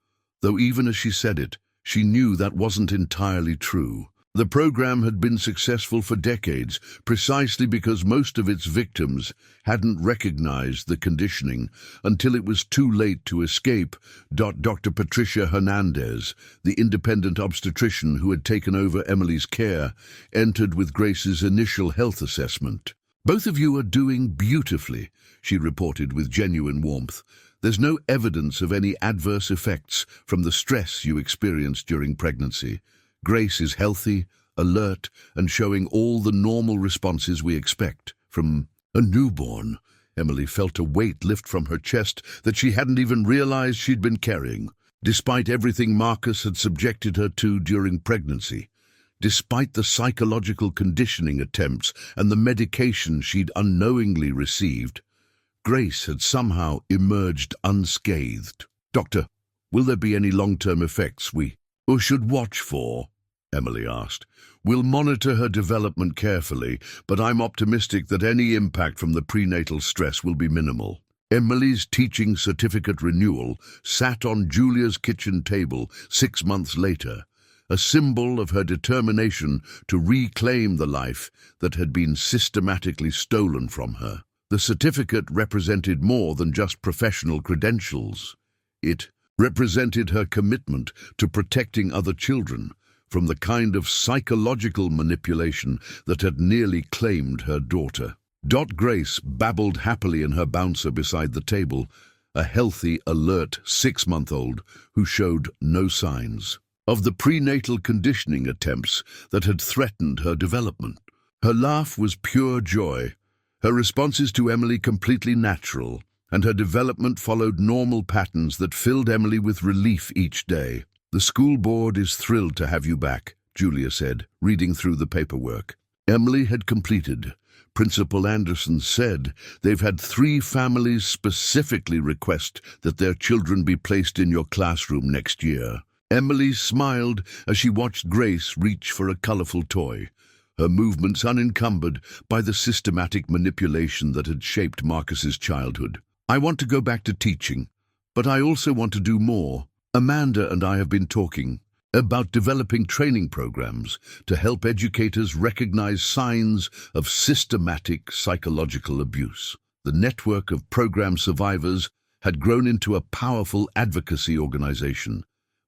Though even as she said it, she knew that wasn't entirely true. The program had been successful for decades, precisely because most of its victims hadn't recognized the conditioning until it was too late to escape. Dr. Patricia Hernandez, the independent obstetrician who had taken over Emily's care, entered with Grace's initial health assessment. Both of you are doing beautifully, she reported with genuine warmth. There's no evidence of any adverse effects from the stress you experienced during pregnancy. Grace is healthy, alert, and showing all the normal responses we expect from a newborn. Emily felt a weight lift from her chest that she hadn't even realized she'd been carrying. Despite everything Marcus had subjected her to during pregnancy, despite the psychological conditioning attempts and the medication she'd unknowingly received, Grace had somehow emerged unscathed. Doctor, will there be any long-term effects we should watch for? Emily asked. We'll monitor her development carefully, but I'm optimistic that any impact from the prenatal stress will be minimal. Emily's teaching certificate renewal sat on Julia's kitchen table 6 months later, a symbol of her determination to reclaim the life that had been systematically stolen from her. The certificate represented more than just professional credentials. It represented her commitment to protecting other children from the kind of psychological manipulation that had nearly claimed her daughter. Grace babbled happily in her bouncer beside the table, a healthy, alert 6-month-old who showed no signs of the prenatal conditioning attempts that had threatened her development. Her laugh was pure joy, her responses to Emily completely natural, and her development followed normal patterns that filled Emily with relief each day. The school board is thrilled to have you back, Julia said, reading through the paperwork. Emily had completed. Principal Anderson said they've had 3 families specifically request that their children be placed in your classroom next year. Emily smiled as she watched Grace reach for a colorful toy, her movements unencumbered by the systematic manipulation that had shaped Marcus's childhood. I want to go back to teaching, but I also want to do more. Amanda and I have been talking about developing training programs to help educators recognize signs of systematic psychological abuse. The network of program survivors had grown into a powerful advocacy organization,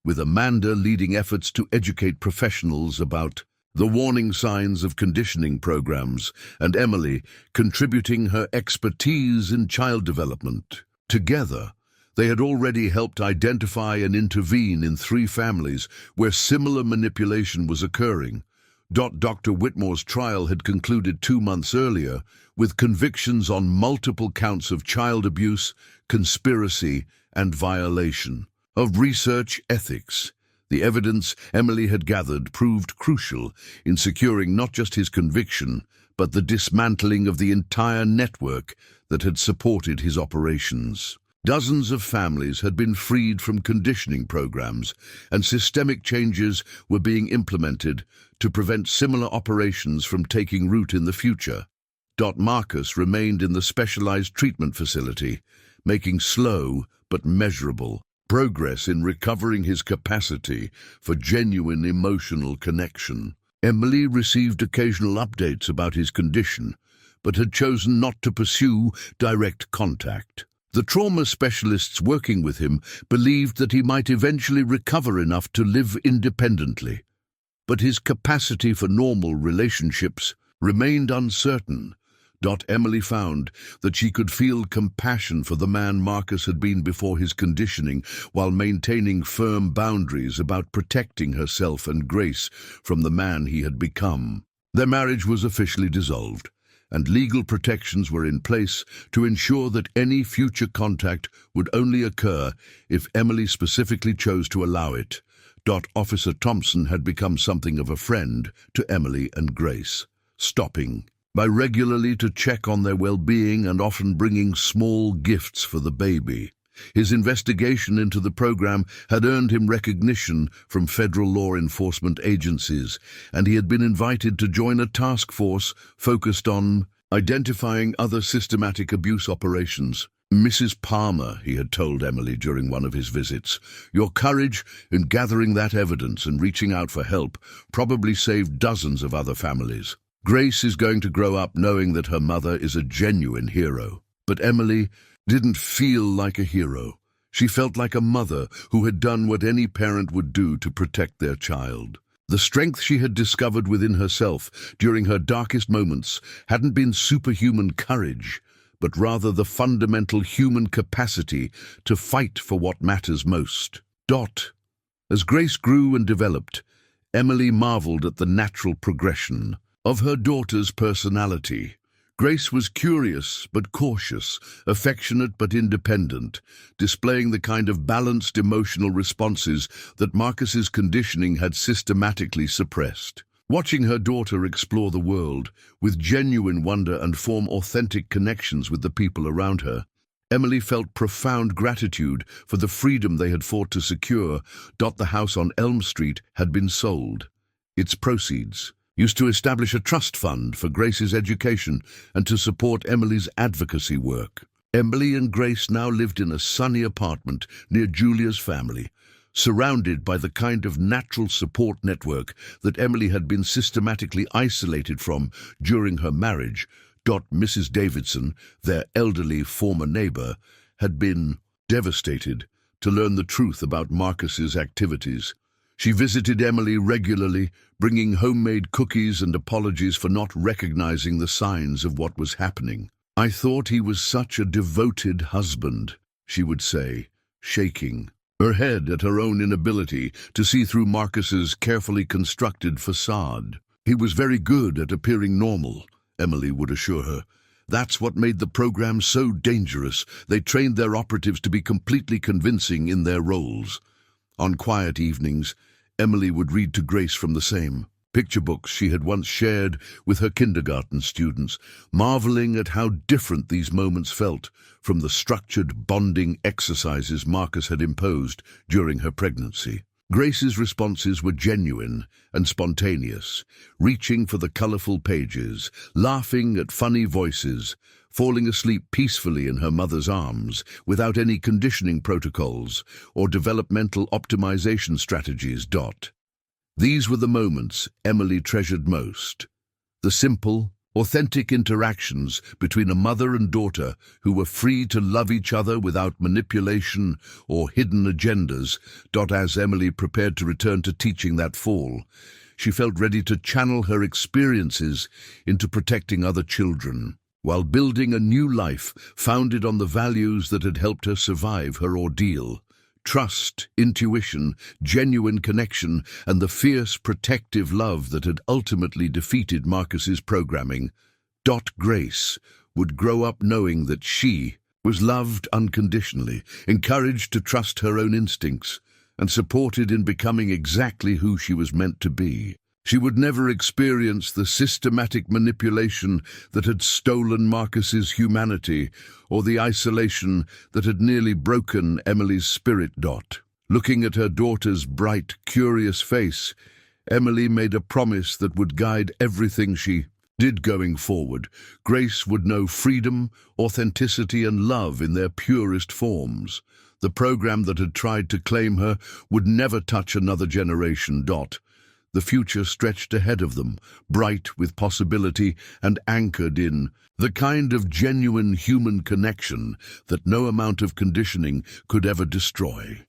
with Amanda leading efforts to educate professionals about the warning signs of conditioning programs, and Emily contributing her expertise in child development. Together, they had already helped identify and intervene in 3 families where similar manipulation was occurring. Dr. Whitmore's trial had concluded 2 months earlier, with convictions on multiple counts of child abuse, conspiracy, and violation of research ethics. The evidence Emily had gathered proved crucial in securing not just his conviction, but the dismantling of the entire network that had supported his operations. Dozens of families had been freed from conditioning programs, and systemic changes were being implemented to prevent similar operations from taking root in the future. Marcus remained in the specialized treatment facility, making slow but measurable progress in recovering his capacity for genuine emotional connection. Emily received occasional updates about his condition, but had chosen not to pursue direct contact. The trauma specialists working with him believed that he might eventually recover enough to live independently, but his capacity for normal relationships remained uncertain. Emily found that she could feel compassion for the man Marcus had been before his conditioning, while maintaining firm boundaries about protecting herself and Grace from the man he had become. Their marriage was officially dissolved, and legal protections were in place to ensure that any future contact would only occur if Emily specifically chose to allow it. Officer Thompson had become something of a friend to Emily and Grace, stopping by regularly to check on their well-being and often bringing small gifts for the baby. His investigation into the program had earned him recognition from federal law enforcement agencies, and he had been invited to join a task force focused on identifying other systematic abuse operations. "Mrs. Palmer," he had told Emily during one of his visits, "your courage in gathering that evidence and reaching out for help probably saved dozens of other families. Grace is going to grow up knowing that her mother is a genuine hero." But Emily didn't feel like a hero. She felt like a mother who had done what any parent would do to protect their child. The strength she had discovered within herself during her darkest moments hadn't been superhuman courage, but rather the fundamental human capacity to fight for what matters most. As Grace grew and developed, Emily marveled at the natural progression of her daughter's personality. Grace was curious but cautious, affectionate but independent, displaying the kind of balanced emotional responses that Marcus's conditioning had systematically suppressed. Watching her daughter explore the world with genuine wonder and form authentic connections with the people around her, Emily felt profound gratitude for the freedom they had fought to secure. The house on Elm Street had been sold. Its proceeds used to establish a trust fund for Grace's education and to support Emily's advocacy work. Emily and Grace now lived in a sunny apartment near Julia's family, surrounded by the kind of natural support network that Emily had been systematically isolated from during her marriage. Mrs. Davidson, their elderly former neighbor, had been devastated to learn the truth about Marcus's activities. She visited Emily regularly, bringing homemade cookies and apologies for not recognizing the signs of what was happening. "I thought he was such a devoted husband," she would say, shaking her head at her own inability to see through Marcus's carefully constructed facade. "He was very good at appearing normal," Emily would assure her. "That's what made the program so dangerous. They trained their operatives to be completely convincing in their roles." On quiet evenings, Emily would read to Grace from the same picture books she had once shared with her kindergarten students, marveling at how different these moments felt from the structured bonding exercises Marcus had imposed during her pregnancy. Grace's responses were genuine and spontaneous, reaching for the colorful pages, laughing at funny voices, falling asleep peacefully in her mother's arms without any conditioning protocols or developmental optimization strategies. These were the moments Emily treasured most. The simple, authentic interactions between a mother and daughter who were free to love each other without manipulation or hidden agendas. As Emily prepared to return to teaching that fall, she felt ready to channel her experiences into protecting other children, while building a new life founded on the values that had helped her survive her ordeal: trust, intuition, genuine connection, and the fierce protective love that had ultimately defeated Marcus's programming. Grace would grow up knowing that she was loved unconditionally, encouraged to trust her own instincts, and supported in becoming exactly who she was meant to be. She would never experience the systematic manipulation that had stolen Marcus's humanity, or the isolation that had nearly broken Emily's spirit. Looking at her daughter's bright, curious face, Emily made a promise that would guide everything she did going forward. Grace would know freedom, authenticity, and love in their purest forms. The program that had tried to claim her would never touch another generation. The future stretched ahead of them, bright with possibility and anchored in the kind of genuine human connection that no amount of conditioning could ever destroy.